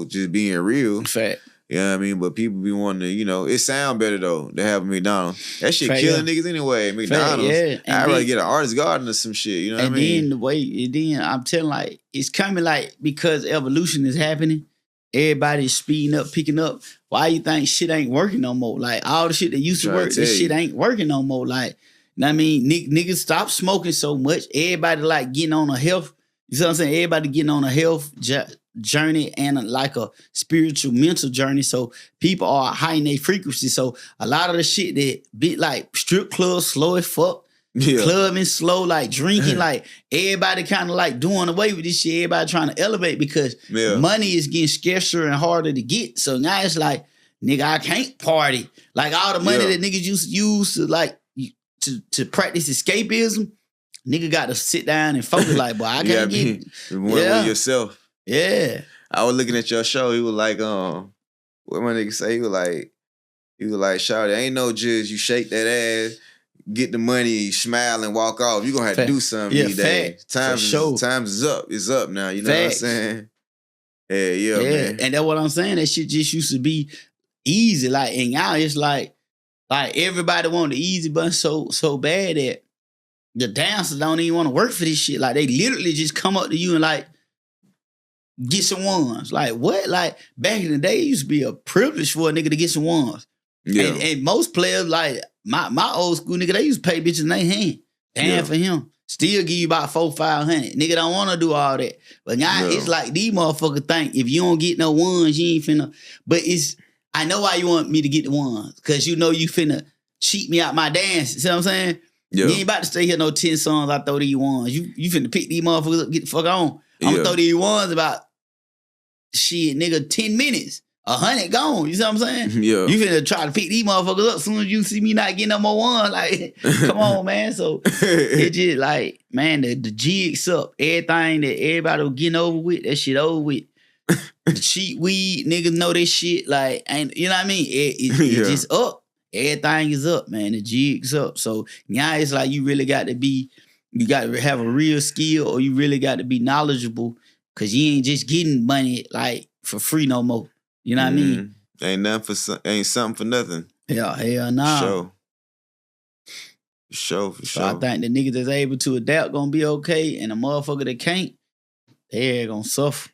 just being real. Fact. You know what I mean? But people be wanting to, it sound better though to have a McDonald's. That shit killing niggas anyway. McDonald's. I'd rather get an Artist Garden or some shit. You know what I mean? Then I'm telling like it's coming like because evolution is happening. Everybody's speeding up, picking up. Why you think shit ain't working no more? Like all the shit that used to work, this shit ain't working no more. Like, you know what I mean? Niggas stop smoking so much. Everybody like getting on a health. You know what I'm saying? Everybody getting on a health journey and like a spiritual, mental journey. So people are high in their frequency. So a lot of the shit that be like strip clubs slow as fuck. clubbing slow, like drinking, like everybody kind of like doing away with this shit. Everybody trying to elevate because money is getting scarcer and harder to get. So now it's like, nigga, I can't party. Like all the money that niggas used to use to like to practice escapism, nigga got to sit down and focus. Like, boy, I can't get with yourself. Yeah. I was looking at your show. He was like, what my nigga say? He was like, shout, ain't no judge. You shake that ass, get the money, smile and walk off. You gonna have to do something these days. Times is up. It's up now. You know what I'm saying? Yeah, man. And that's what I'm saying. That shit just used to be easy. Like, and now it's like everybody want the easy button so bad that the dancers don't even want to work for this shit. Like, they literally just come up to you and like, get some ones. Like, what? Like, back in the day, it used to be a privilege for a nigga to get some ones. Yeah. And most players, like, my old school nigga, they used to pay bitches in their hand. Damn for him. Still give you about $400-500. Nigga don't want to do all that. But now it's like these motherfuckers think if you don't get no ones, you ain't finna. But I know why you want me to get the ones. Because you know you finna cheat me out my dance. See what I'm saying? Yeah. You ain't about to stay here no 10 songs, I throw these ones. You finna pick these motherfuckers up, get the fuck on. I'm gonna throw these ones about shit, nigga, 10 minutes. 100 gone. You see what I'm saying? Yeah. You finna try to pick these motherfuckers up as soon as you see me not getting no more one. Like, come on, man. So it just like, man, the jig's up. Everything that everybody was getting over with, that shit over with. The cheap weed, niggas know this shit. Like, ain't you know what I mean? It's just up. Everything is up, man. The jig's up. So now it's like you really got to have a real skill or you really got to be knowledgeable because you ain't just getting money like for free no more. You know what I mean? Ain't something for nothing. Yeah, hell nah. For sure. So I think the niggas that's able to adapt gonna be okay, and the motherfucker that can't, they're gonna suffer.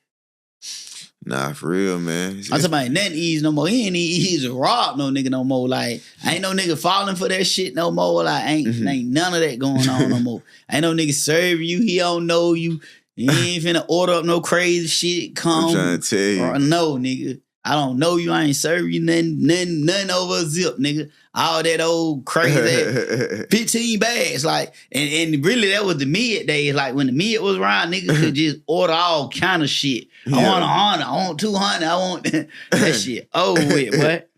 Nah, for real, man. I'm talking about nothing easy no more. He ain't easy to rob no nigga no more. Like, ain't no nigga falling for that shit no more. Like, ain't none of that going on no more. Ain't no nigga serving you. He don't know you. He ain't finna order up no crazy shit. Come. I'm trying to tell you. Or no, nigga. I don't know you. I ain't serving you nothing over a zip, nigga. All that old crazy 15 bags. Like, and really that was the mid days. Like when the mid was around, niggas could just order all kind of shit. I want 100, I want 200, I want that shit. Oh wait, what?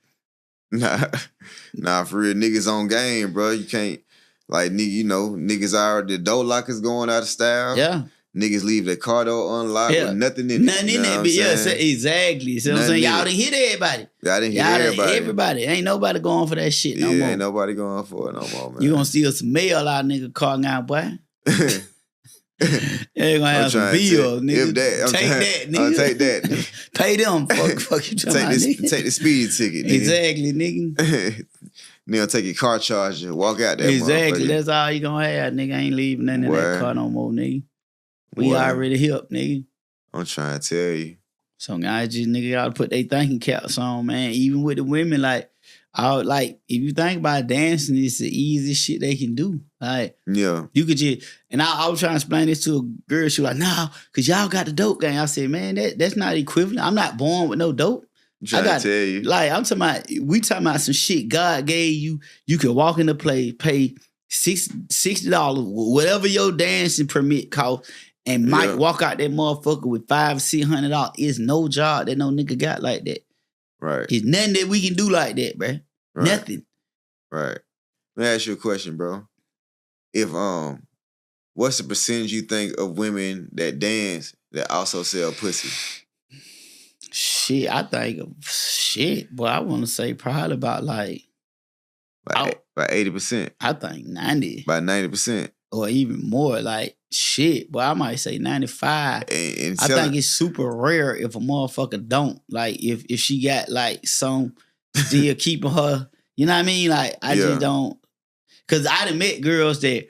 Nah, for real, niggas on game, bro. You can't, like, niggas already, the door lockers going out of style. Yeah. Niggas leave their car door unlocked with nothing in it. Nothing in it, but exactly. So I'm saying? Y'all didn't hit everybody. Y'all didn't hit everybody. Ain't nobody going for that shit no more. Ain't nobody going for it no more, man. You gonna steal some mail out of nigga car now, boy. Ain't gonna have some bills, nigga. Take that. Pay them. Fuck you trying to take the speeding ticket, nigga. Exactly, nigga. Nigga take your car charger, walk out that exactly. That's all you gonna have, nigga. Ain't leaving nothing in that car no more, nigga. We already helped, nigga. I'm trying to tell you. So guys just nigga gotta put their thinking caps on, man. Even with the women, like if you think about dancing, it's the easiest shit they can do. Like, you could just, and I was trying to explain this to a girl. She was like, "No, cause y'all got the dope game." I said, "Man, that's not equivalent. I'm not born with no dope." I'm trying to tell you. Like, we talking about some shit God gave you. You could walk into play, pay $60, whatever your dancing permit cost. And Mike walk out that motherfucker with $500-600. It's no job that no nigga got like that. Right. It's nothing that we can do like that, bro. Right. Nothing. Right. Let me ask you a question, bro. If what's the percentage you think of women that dance that also sell pussy? Shit, I think boy, I want to say probably about like 80%. I think 90. About 90%. Or even more, like, shit. But I might say 95. And I think it's super rare if a motherfucker don't. Like, if she got, like, some still keeping her, you know what I mean? Like, I just don't. Because I done met girls that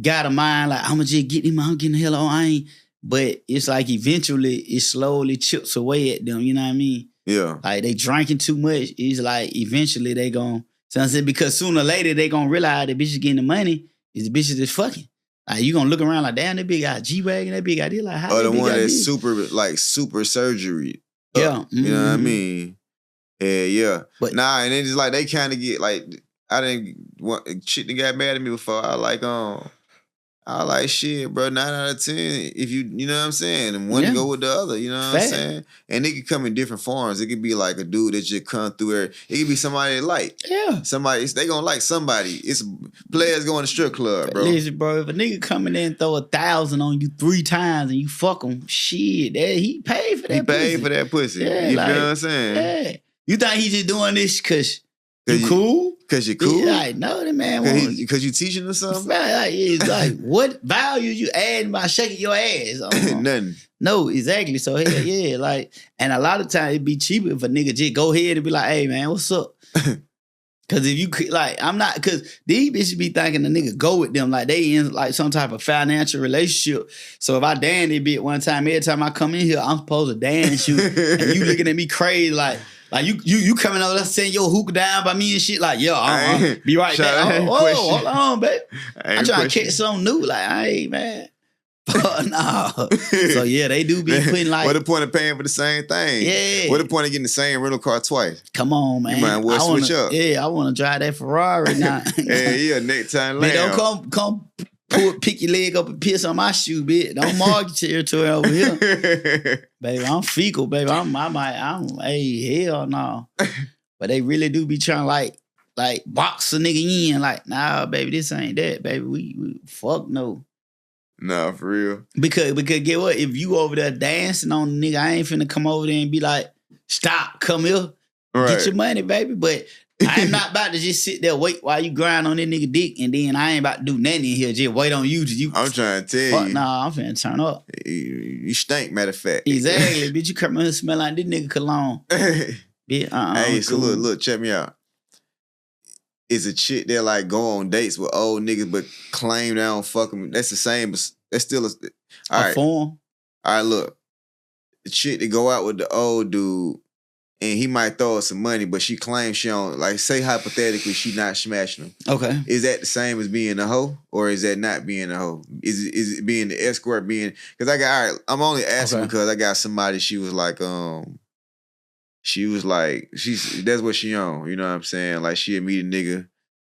got a mind, like, I'm going to just get him, I'm getting the hell on, I ain't. But it's like eventually it slowly chips away at them, you know what I mean? Yeah. Like, they drinking too much. It's like eventually they gon', so I said, because sooner or later they gonna realize that bitches getting the money. Is the bitches that's fucking. Like, you gonna look around like, damn, that big got G-Wagon, that big got this. Like, how or that the big one got that's this? super surgery. Yeah. You know what I mean? Yeah. But, and then just like they kind of get like I didn't want shit that got mad at me before. I like shit, bro. 9 out of 10. If you know what I'm saying, and one Yeah. go with the other, you know what I'm Fact. saying. And it could come in different forms. It could be like a dude that just come through there. It could be somebody that like. Yeah. Somebody they gonna like somebody. It's players going to strip club, bro. Listen, bro. If a nigga come in there and throw 1,000 on you 3 times and you fuck him, shit, he paid for that. He paid for that pussy. Yeah, You like, feel what I'm saying? Yeah. You think he just doing this because you cool? Because you're cool? Yeah, like, no, that man because you teaching him something? Like, it's like, what value you adding by shaking your ass? Nothing. No, exactly. So, hell yeah, like, and a lot of times it'd be cheaper if a nigga just go ahead and be like, hey, man, what's up? Because if you, like, I'm not, because these bitches be thinking the nigga go with them, like they in like some type of financial relationship. So if I dance a bit one time, every time I come in here, I'm supposed to dance you, and you looking at me crazy like you coming over there saying your hookah down by me and shit, like, yo, be right back. Oh, hold on, babe. I'm trying to catch something new. Like, hey, man. No. So, yeah, they do be putting like... What the point of paying for the same thing? Yeah. What the point of getting the same rental car twice? Come on, man. You might well switch up. Yeah, I want to drive that Ferrari now. Yeah, necktie lamb. Man, don't come pick your leg up and piss on my shoe, bitch. Don't market territory over here. Baby, I'm fecal, baby. Hey, hell no. But they really do be trying to like box a nigga in. Like, nah, baby, this ain't that, baby. We fuck no. Nah, for real. Because get what? If you over there dancing on the nigga, I ain't finna come over there and be like, stop, come here. Right. Get your money, baby. But I am not about to just sit there wait while you grind on that nigga dick, and then I ain't about to do nothing in here. Just wait on you. I'm trying to tell you. Nah, I'm finna turn up. You stink, matter of fact. Exactly, bitch. You come in here smell like this nigga cologne. Bitch, hey, so look, check me out. Is a chick that like go on dates with old niggas but claim they don't fuck them. That's the same, but that's still a form. All right, look. The chick that go out with the old dude and he might throw her some money, but she claims she don't, like, say hypothetically she not smashing him. Okay. Is that the same as being a hoe? Or is that not being a hoe? Is it being the escort being, because I'm only asking because I got somebody, she was like, that's what she on, you know what I'm saying? Like, she'd meet a nigga,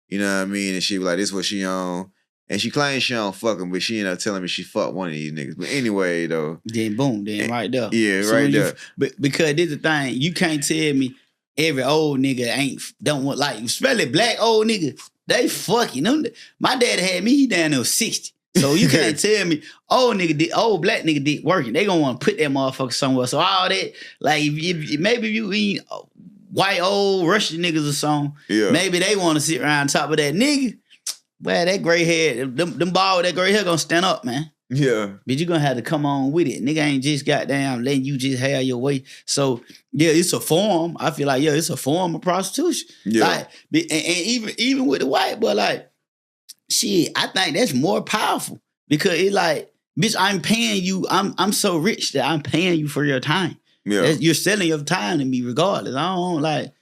you know what I mean? And she'd be like, this what she on. And she claims she don't fuck him, but she ended up telling me she fucked one of these niggas. But anyway, though. Then boom, right there. Yeah, so right there. Because this is the thing, you can't tell me every old nigga don't want, like, especially black old nigga, they fucking. My daddy had me, he down there 60. So you can't tell me old black nigga dick working. They gonna want to put that motherfucker somewhere. So all that, like, if maybe you eat white old Russian niggas or something, maybe they want to sit around top of that nigga. Well, that gray hair, them bald with that gray hair gonna stand up, man. Yeah. But you gonna have to come on with it. Nigga ain't just goddamn letting you just have your way. So, yeah, it's a form. I feel like, it's a form of prostitution. Yeah. Like, and even with the white boy, like, shit, I think that's more powerful. Because it like, bitch, I'm paying you. I'm so rich that I'm paying you for your time. Yeah. You're selling your time to me regardless. I don't like.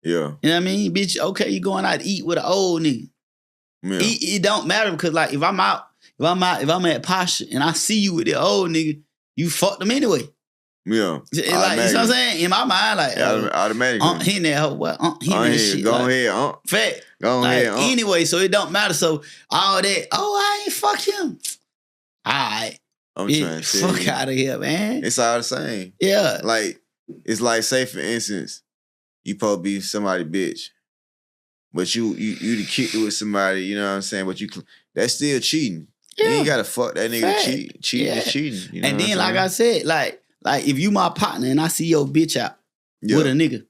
Yeah. You know what I mean? Bitch, okay, you going out to eat with an old nigga. Yeah. It don't matter because, like, if I'm at Pasha and I see you with the old nigga, you fucked them anyway. Yeah. Like, you know what I'm saying? In my mind, like, automatically. Hitting that hoe, what? Hitting that shit. Go ahead, Fact. Go ahead, Anyway, so it don't matter. So all that, I ain't fuck him. All right. I'm trying to say. Fuck out of here, man. It's all the same. Yeah. Like, it's like, say for instance, you supposed to be somebody bitch. But you kicked it with somebody, you know what I'm saying? But that's still cheating. Yeah. You ain't gotta fuck that nigga to cheat. Cheating is cheating. You know and then, like I said, like if you my partner and I see your bitch out with a nigga,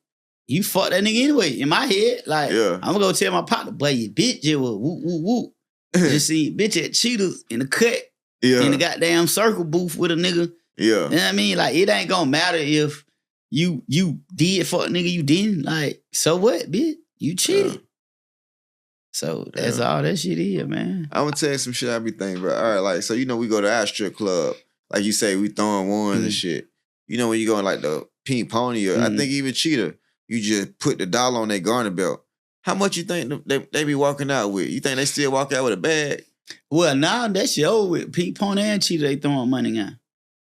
you fuck that nigga anyway. In my head, like, I'm gonna go tell my partner, boy, your bitch just was whoop, whoop, whoop. Just see bitch at Cheetahs in the cut, in the goddamn circle booth with a nigga. Yeah. You know what I mean? Like, it ain't gonna matter if you did fuck a nigga, you didn't. Like, so what, bitch? You cheated. Yeah. So that's all that shit is, man. I'm gonna tell you some shit I be thinking about. All right, like, so, we go to our strip club. Like you say, we throwing ones and shit. You know, when you go in like the Pink Pony or I think even Cheetah, you just put the dollar on their garter belt. How much you think they be walking out with? You think they still walk out with a bag? Well, now that shit over with. Pink Pony and Cheetah, they throwing money now.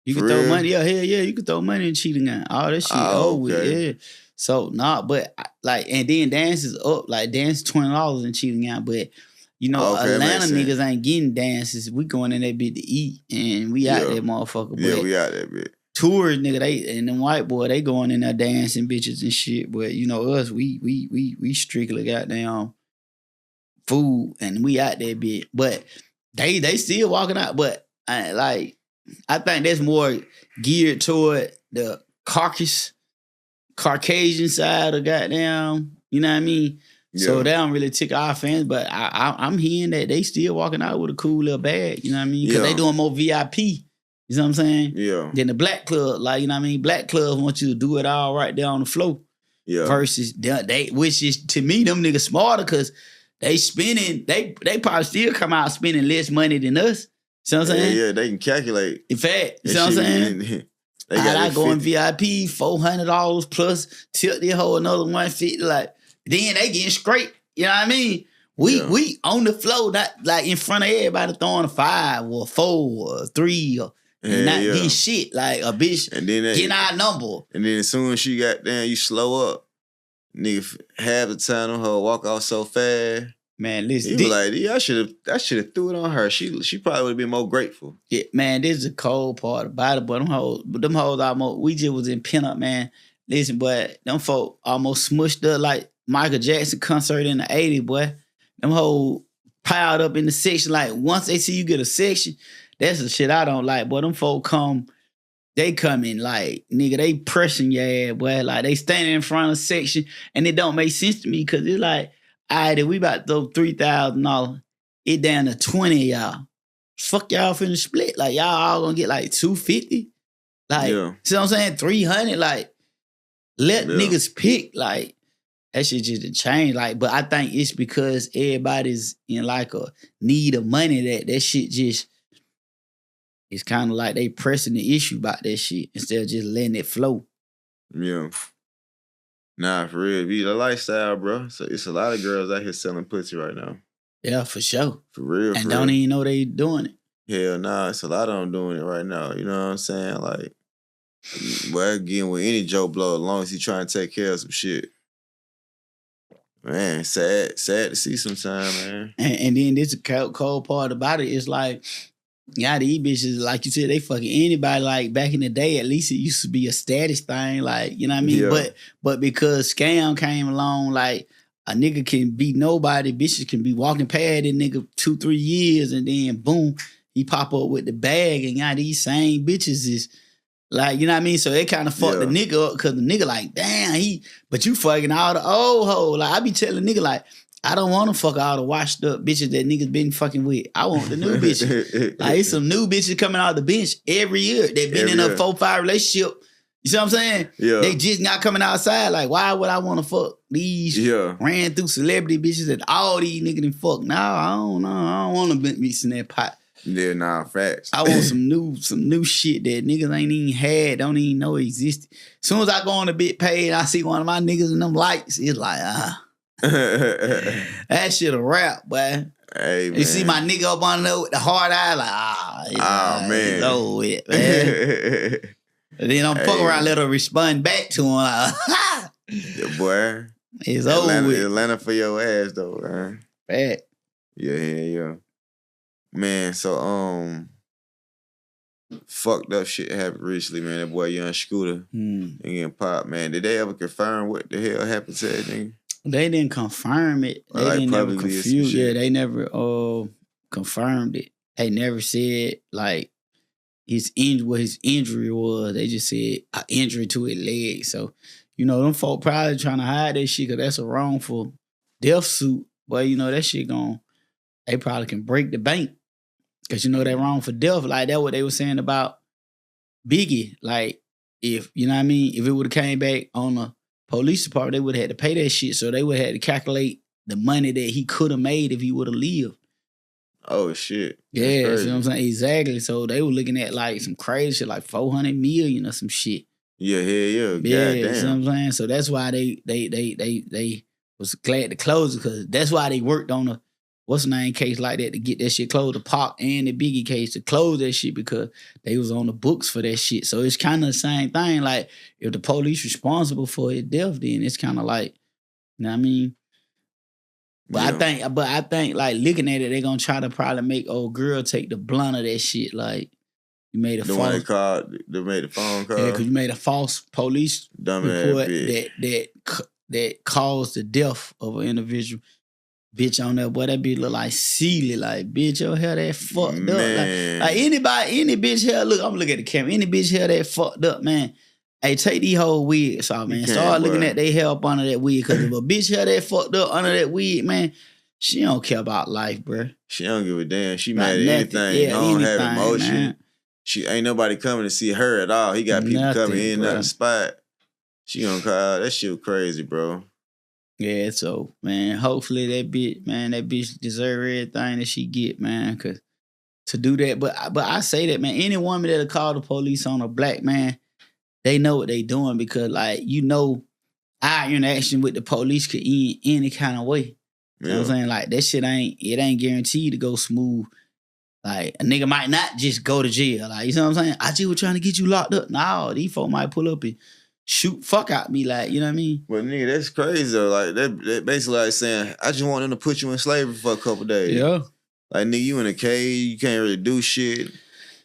You can throw money, hell yeah, you can throw money in Cheetah now. All that shit over with, yeah. So nah, but like, and then dance is up. Like dance $20 in Cheating out, but you know, Okay, that makes Atlanta sense. niggas ain't getting dances. We going in that bit to eat, and we out Yeah. there, motherfucker. Yeah, But we out there, bit. tourists, nigga, they and them white boy, they going in there dancing bitches and shit. But you know, us, we strictly goddamn food, and we out there bit. But they still walking out. But I think that's more geared toward the Caucasian side of goddamn, you know what I mean? Yeah. So they don't really tick our fans, but I'm hearing that they still walking out with a cool little bag, you know what I mean? Because they doing more VIP, you know what I'm saying? Yeah. Than the black club, like, you know what I mean? Black clubs want you to do it all right there on the floor. Yeah. Versus they, which is to me, them niggas smarter because they spending, they probably still come out spending less money than us. You know what I'm saying? Yeah, they can calculate. In fact, you know what I'm saying? I go in VIP, $400 plus tilt the whole another $150. Like then they getting straight. You know what I mean? We on the floor, not like in front of everybody throwing a 5 or a 4 or a 3 or not getting shit like a bitch. And then getting our number. And then as soon as she got down, you slow up. Nigga, half the time on her walk off so fast. Man, listen. You like, yeah, I should have threw it on her. She probably would have been more grateful. Yeah, man, this is the cold part about it, but them hoes almost, we just was in pinup, man. Listen, but them folk almost smushed up like Michael Jackson concert in the 80s, boy. Them hoes piled up in the section. Like, once they see you get a section, that's the shit I don't like. But them folk they come in like, nigga, they pressing your ass, boy. Like, they standing in front of a section, and it don't make sense to me, because it's like, all right, we about to throw $3,000. It down to 20 y'all. Fuck y'all finna split. Like, y'all all gonna get like 250. Like, see what I'm saying? 300. Like, let niggas pick. Like, that shit just a change. Like, but I think it's because everybody's in like a need of money that shit just, it's kind of like they pressing the issue about that shit instead of just letting it flow. Yeah. Nah, for real. Be the lifestyle, bro. So it's a lot of girls out here selling pussy right now. Yeah, for sure. For real, and don't even know they doing it. Hell nah, it's a lot of them doing it right now. You know what I'm saying? Like, well, getting with any Joe Blow as long as he trying to take care of some shit. Man, sad to see sometime, man. And then this cold part about it is like, yeah, these bitches, like you said, they fucking anybody. Like back in the day, at least it used to be a status thing. Like, you know what I mean? Yeah. But because scam came along, like a nigga can be nobody, bitches can be walking past that nigga 2-3 years, and then boom, he pop up with the bag, and got these same bitches is like, you know what I mean? So they kind of fucked the nigga up, because the nigga like, damn, but you fucking all the old hoes. Like, I be telling nigga like, I don't want to fuck all the washed up bitches that niggas been fucking with. I want the new bitches. Like, it's some new bitches coming out the bench every year. They've been in a 4-5 relationship. You see what I'm saying? Yeah. They just not coming outside. Like, why would I want to fuck these ran through celebrity bitches that all these niggas done fuck? Nah, I don't know. I don't want to be mixing that pot. Yeah, nah, facts. I want some new shit that niggas ain't even had, don't even know existed. As soon as I go on a bit paid, I see one of my niggas in them lights. It's like, that shit a rap, boy. Hey, man. You see my nigga up on there with the hard eye, like, man. It's over with, man. And then I'm fuck around, let her respond back to him, like, yeah, boy. It's over with. Atlanta for your ass, though, man. Fact. Yeah. Man, so, fucked up shit happened recently, man. That boy Young Scooter and getting popped, man. Did they ever confirm what the hell happened to that nigga? They didn't confirm it. They like didn't never confuse. Yeah, they never confirmed it. They never said like what his injury was. They just said an injury to his leg. So, you know, them folk probably trying to hide that shit, because that's a wrongful death suit. But you know, that shit they probably can break the bank. Because, you know, that wrongful death, like that what they were saying about Biggie. Like, if, you know what I mean, if it would have came back on the police department, they would have had to pay that shit. So they would have had to calculate the money that he could have made if he would have lived. Oh, shit. Yeah, you know what I'm saying? Exactly. So they were looking at like some crazy shit, like 400 million or some shit. Yeah. Yeah, you know what I'm saying? So that's why they was glad to close it, because that's why they worked on what's the name case like that to get that shit closed, the Pac and the Biggie case to close that shit because they was on the books for that shit. So it's kind of the same thing. Like if the police responsible for his death, then it's kind of like, you know what I mean? But I think like looking at it, they're gonna try to probably make old girl take the blunt of that shit. Like you made a the one that called, they made the phone call. Yeah, because you made a false police report that caused the death of an individual. Bitch on there, boy, that bitch look like Sealy. Like, bitch, your hair that fucked up. Like any bitch hair, look, I'm looking at the camera. Any bitch hair that fucked up, man. Hey, take these whole wigs off, man. Start looking at their hair up under that wig. Because if a bitch hair that fucked up under that wig, man, she don't care about life, bro. She don't give a damn. She mad at anything. Yeah, don't have emotion. Man. She ain't nobody coming to see her at all. He got people coming in at the spot. She gonna call. That shit crazy, bro. Yeah, so man, hopefully that bitch deserve everything that she get, man. Cause to do that, but I say that, man, any woman that'll call the police on a black man, they know what they doing because, like, you know, our interaction with the police could end any kind of way. You know what I'm saying? Like, that shit ain't guaranteed to go smooth. Like, a nigga might not just go to jail. Like, you know what I'm saying? I just was trying to get you locked up. No, these folk might pull up and shoot fuck out me. Like, you know what I mean? Well, nigga, that's crazy though. Like, that basically like saying, I just want them to put you in slavery for a couple days. Yeah. Like, nigga, you in a cage, you can't really do shit.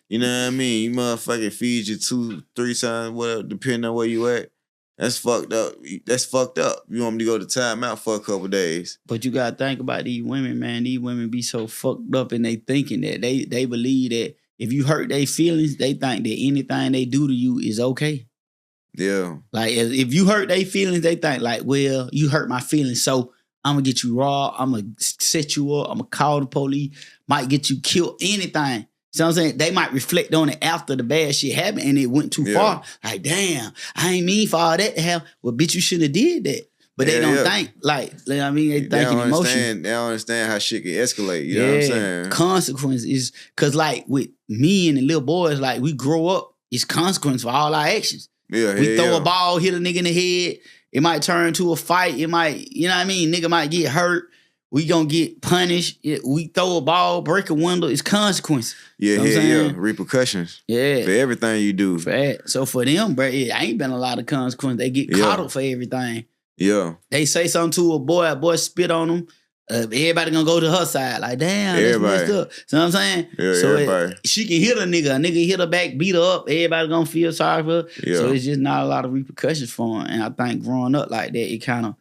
You know what I mean? You motherfucking feed you 2-3 times, whatever, depending on where you at. That's fucked up. That's fucked up. You want me to go to timeout for a couple days. But you gotta think about these women, man. These women be so fucked up in they thinking that they believe that if you hurt their feelings, they think that anything they do to you is okay. Yeah. Like if you hurt their feelings, they think like, well, you hurt my feelings, so I'm gonna get you raw. I'm gonna set you up. I'm gonna call the police. Might get you killed. Anything. You know what I'm saying? They might reflect on it after the bad shit happened and it went too far. Like, damn, I ain't mean for all that to happen. Well, bitch, you should have did that. But they don't think, like, you know what I mean? They think in emotion. They don't understand how shit can escalate. You know what I'm saying? Consequences. Because, like, with me and the little boys, like, we grow up, it's consequence for all our actions. Yeah, we throw a ball, hit a nigga in the head. It might turn into a fight. It might, you know what I mean? Nigga might get hurt. We gonna get punished. We throw a ball, break a window. It's consequence. Yeah, you know repercussions. Yeah, for everything you do. So for them, bro, it ain't been a lot of consequence. They get coddled for everything. Yeah, they say something to a boy spit on them. Everybody gonna go to her side. Like, damn, that's messed up. You know what I'm saying? Yeah, so she can hit a nigga hit her back, beat her up. Everybody gonna feel sorry for her. Yeah. So it's just not a lot of repercussions for her. And I think growing up like that, it kind of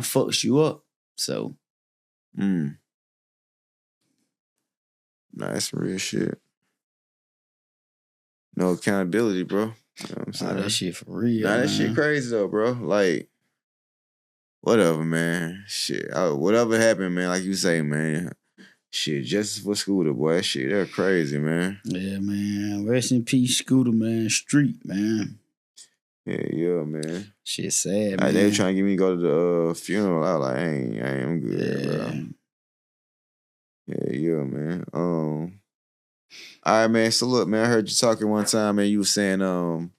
fucks you up. So, nah, that's real shit. No accountability, bro. You know what I'm saying? That shit for real. Nah, that shit crazy though, bro. Like, whatever, man. Shit, whatever happened, man. Like you say, man. Shit, justice for Scooter, boy. That shit, they're crazy, man. Yeah, man. Rest in peace, Scooter, man. Street, man. Yeah, man. Shit sad, man. They were trying to get me to go to the funeral. I was like, I'm good, bro. Yeah, man. All right, man. So look, man, I heard you talking one time, man. You were saying,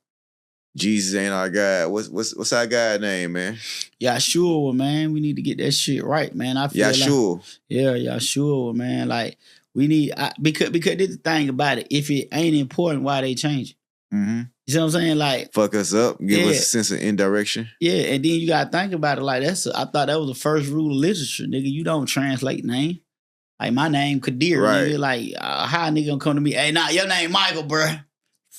Jesus ain't our God. What's our God name, man? Yahshua, man. We need to get that shit right, man. I feel Yahshua. Like, Yahshua, man. Like we need because this is the thing about it. If it ain't important, why they change it? Mm-hmm. You see what I'm saying? Like fuck us up, give us a sense of indirection. Yeah, and then you gotta think about it like I thought that was the first rule of literature, nigga. You don't translate name. Like my name Kadir, nigga. Like how a nigga gonna come to me? Hey, nah, your name Michael, bruh.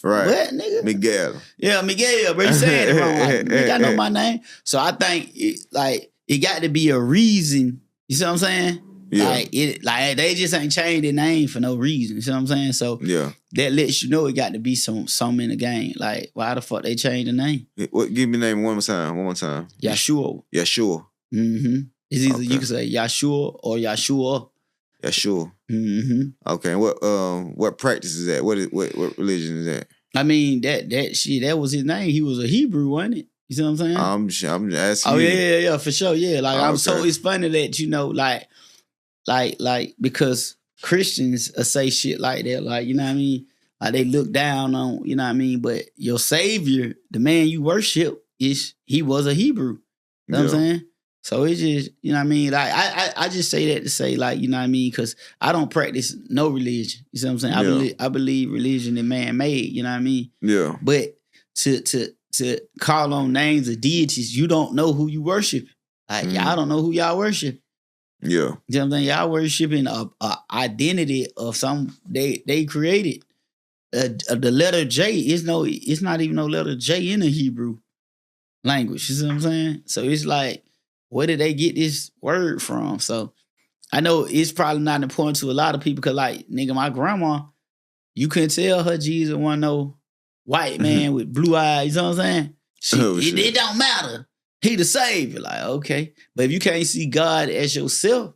Right. What, nigga? Miguel. Yeah, Miguel, bro. You saying it wrong. Like, nigga, I know my name. So I think it got to be a reason. You see what I'm saying? Yeah. Like they just ain't changed their name for no reason. You see what I'm saying? So that lets you know it got to be some in the game. Like, why the fuck they changed the name? What? Give me the name one more time. Yahshua. Yahshua. Mm-hmm. It's either you can say Yahshua or Yahshua. Yahshua. Mm-hmm. Okay. What practice is that? What religion is that? I mean that shit. That was his name. He was a Hebrew, wasn't it? You see what I'm saying? I'm asking. Oh yeah, for sure. Yeah, like so it's funny that like because Christians say shit like that, like you know what I mean. Like they look down on, you know what I mean. But your savior, the man you worship, he was a Hebrew. You know what I'm saying? So it's just, you know what I mean? Like I just say that to say, like, you know what I mean? Because I don't practice no religion. You see what I'm saying? I believe religion is man made, you know what I mean? Yeah. But to call on names of deities, you don't know who you worship. Like y'all don't know who y'all worship. Yeah. You know what I'm saying? Y'all worshiping a identity of some they created. The letter J it's not even no letter J in the Hebrew language. You see what I'm saying? So it's like, where did they get this word from? So I know it's probably not important to a lot of people because, like, nigga, my grandma, you couldn't tell her Jesus wasn't no white man with blue eyes. You know what I'm saying? It don't matter. He the savior. Like, okay. But if you can't see God as yourself,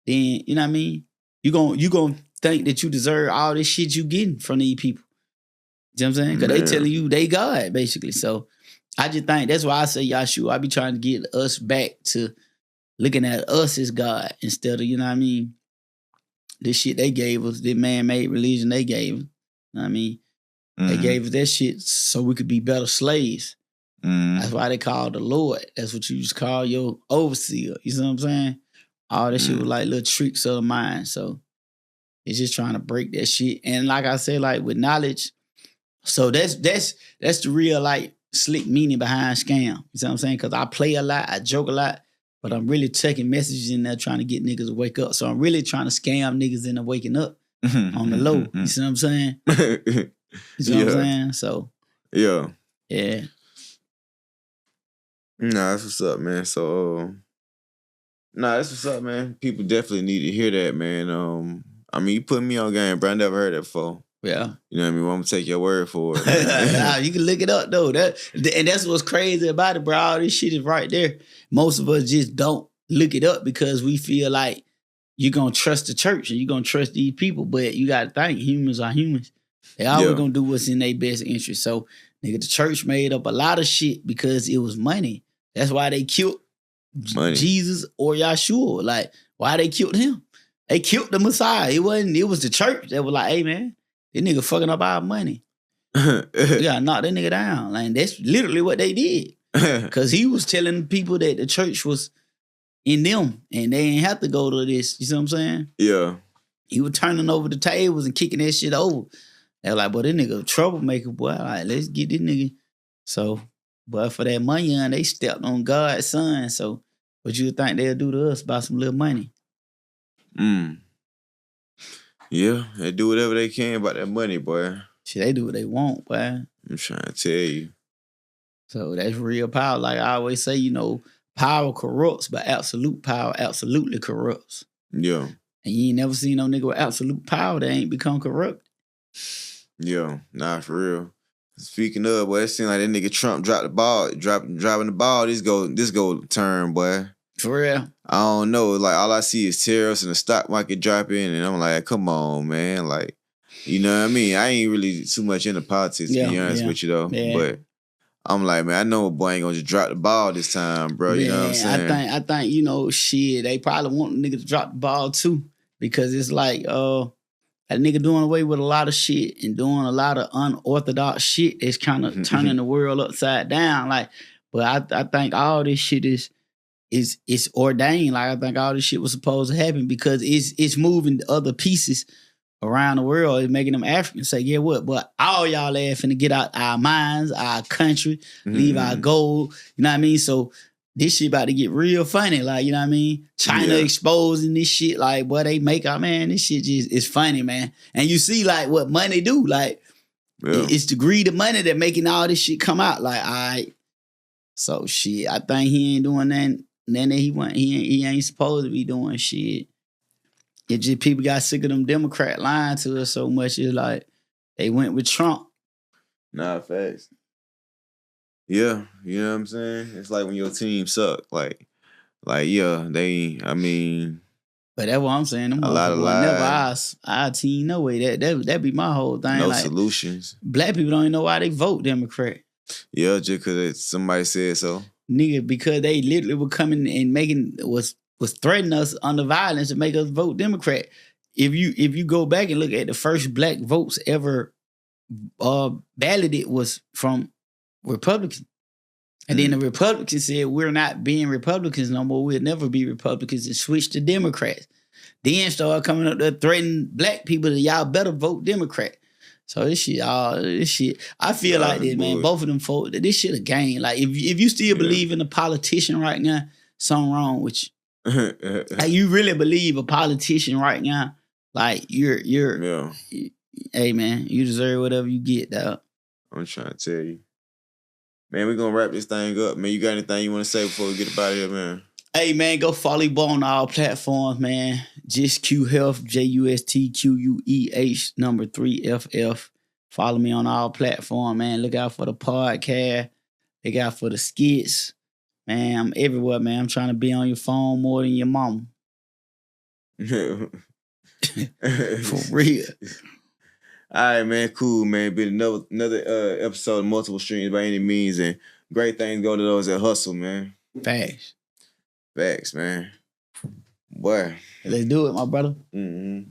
then, you know what I mean? You gonna think that you deserve all this shit you getting from these people. You know what I'm saying? Because they telling you they God, basically. So I just think that's why I say Yahshua. I be trying to get us back to looking at us as God instead of, you know what I mean, this shit they gave us, this man-made religion they gave us. You know what I mean? They gave us that shit so we could be better slaves. That's why they call the Lord. That's what you just call your overseer. You see what I'm saying? All that shit was like little tricks of the mind. So it's just trying to break that shit. And like I said, like with knowledge, so that's the real like slick meaning behind scam. You see what I'm saying? Because I play a lot, I joke a lot, but I'm really taking messages in there trying to get niggas to wake up. So I'm really trying to scam niggas into waking up on the low. You see what I'm saying? You see what I'm saying? So yeah. Nah, that's what's up, man. So that's what's up, man. People definitely need to hear that, man. I mean, you put me on game, bro. I never heard that before. Yeah. You know what I mean? Well, I'm gonna take your word for it. Nah, you can look it up though. And that's what's crazy about it, bro. All this shit is right there. Most of us just don't look it up because we feel like you're gonna trust the church and you're gonna trust these people. But you gotta think humans are humans. They always gonna do what's in their best interest. So, nigga, the church made up a lot of shit because it was money. That's why they killed Jesus or Yahshua. Like, why they killed him? They killed the Messiah. It was the church that was like, hey man, this nigga fucking up our money. We gotta knock that nigga down. Like, that's literally what they did. Cause he was telling people that the church was in them and they ain't have to go to this. You see what I'm saying? Yeah. He was turning over the tables and kicking that shit over. They were like, boy, this nigga a troublemaker, boy. All right, let's get this nigga. So, but for that money, they stepped on God's son. So, what you think they'll do to us about some little money? Yeah, they do whatever they can about that money, boy. Shit, they do what they want, boy. I'm trying to tell you. So that's real power. Like I always say, you know, power corrupts, but absolute power absolutely corrupts. Yeah. And you ain't never seen no nigga with absolute power that ain't become corrupt. Yeah, nah, for real. Speaking of, boy, it seems like that nigga Trump dropped the ball, dropping the ball. This go turn, boy. For real. I don't know. Like, all I see is tariffs and the stock market dropping, and I'm like, come on, man. Like, you know what I mean? I ain't really too much into politics, to be honest with you, though. Yeah. But I'm like, man, I know a boy ain't gonna just drop the ball this time, bro. You know what I'm saying? I think, you know, shit, they probably want the nigga to drop the ball, too. Because it's like, that nigga doing away with a lot of shit and doing a lot of unorthodox shit that's kind of turning the world upside down. Like, but I think all this shit is ordained. Like, I think all this shit was supposed to happen because it's moving other pieces around the world. It's making them Africans say, yeah, what? But all y'all finna get out our minds, our country, leave our gold. You know what I mean? So this shit about to get real funny. Like, you know what I mean? China exposing this shit. Like, boy, they make out, man, this shit just is funny, man. And you see, like, what money do. Like, it's the greed of money that making all this shit come out. Like, all right. So, shit, I think he ain't doing that. Then he ain't supposed to be doing shit. It just people got sick of them Democrat lying to us so much. It's like they went with Trump. Nah, facts. Yeah, you know what I'm saying? It's like when your team suck. Like yeah, I mean. But that's what I'm saying. Them a lot of lies. Never our team, no way. That be my whole thing. No like, solutions. Black people don't even know why they vote Democrat. Yeah, just because somebody said so. Nigga, because they literally were coming and was threatening us under violence to make us vote Democrat. If you go back and look at the first black votes ever balloted was from Republicans. And then the Republicans said, we're not being Republicans no more. We'll never be Republicans, and switch to Democrats. Then started coming up there threatening black people that y'all better vote Democrat. So this shit, I feel like this, man. Both of them folks, this shit a game. Like if you still believe in a politician right now, something wrong with you. Like you really believe a politician right now, like you're hey man, you deserve whatever you get, dog. I'm trying to tell you. Man, we're gonna wrap this thing up. Man, you got anything you want to say before we get up out of here, man? Hey man, go follow your boy on all platforms, man. Just Q Health, JUSTQUEH 3FF. Follow me on all platforms, man. Look out for the podcast. Look out for the skits. Man, I'm everywhere, man. I'm trying to be on your phone more than your mama. For real. All right, man. Cool, man. Been another episode of Multiple Streams by any means, and great things go to those that hustle, man. Facts, man. Boy. Let's do it, my brother. Mm-hmm.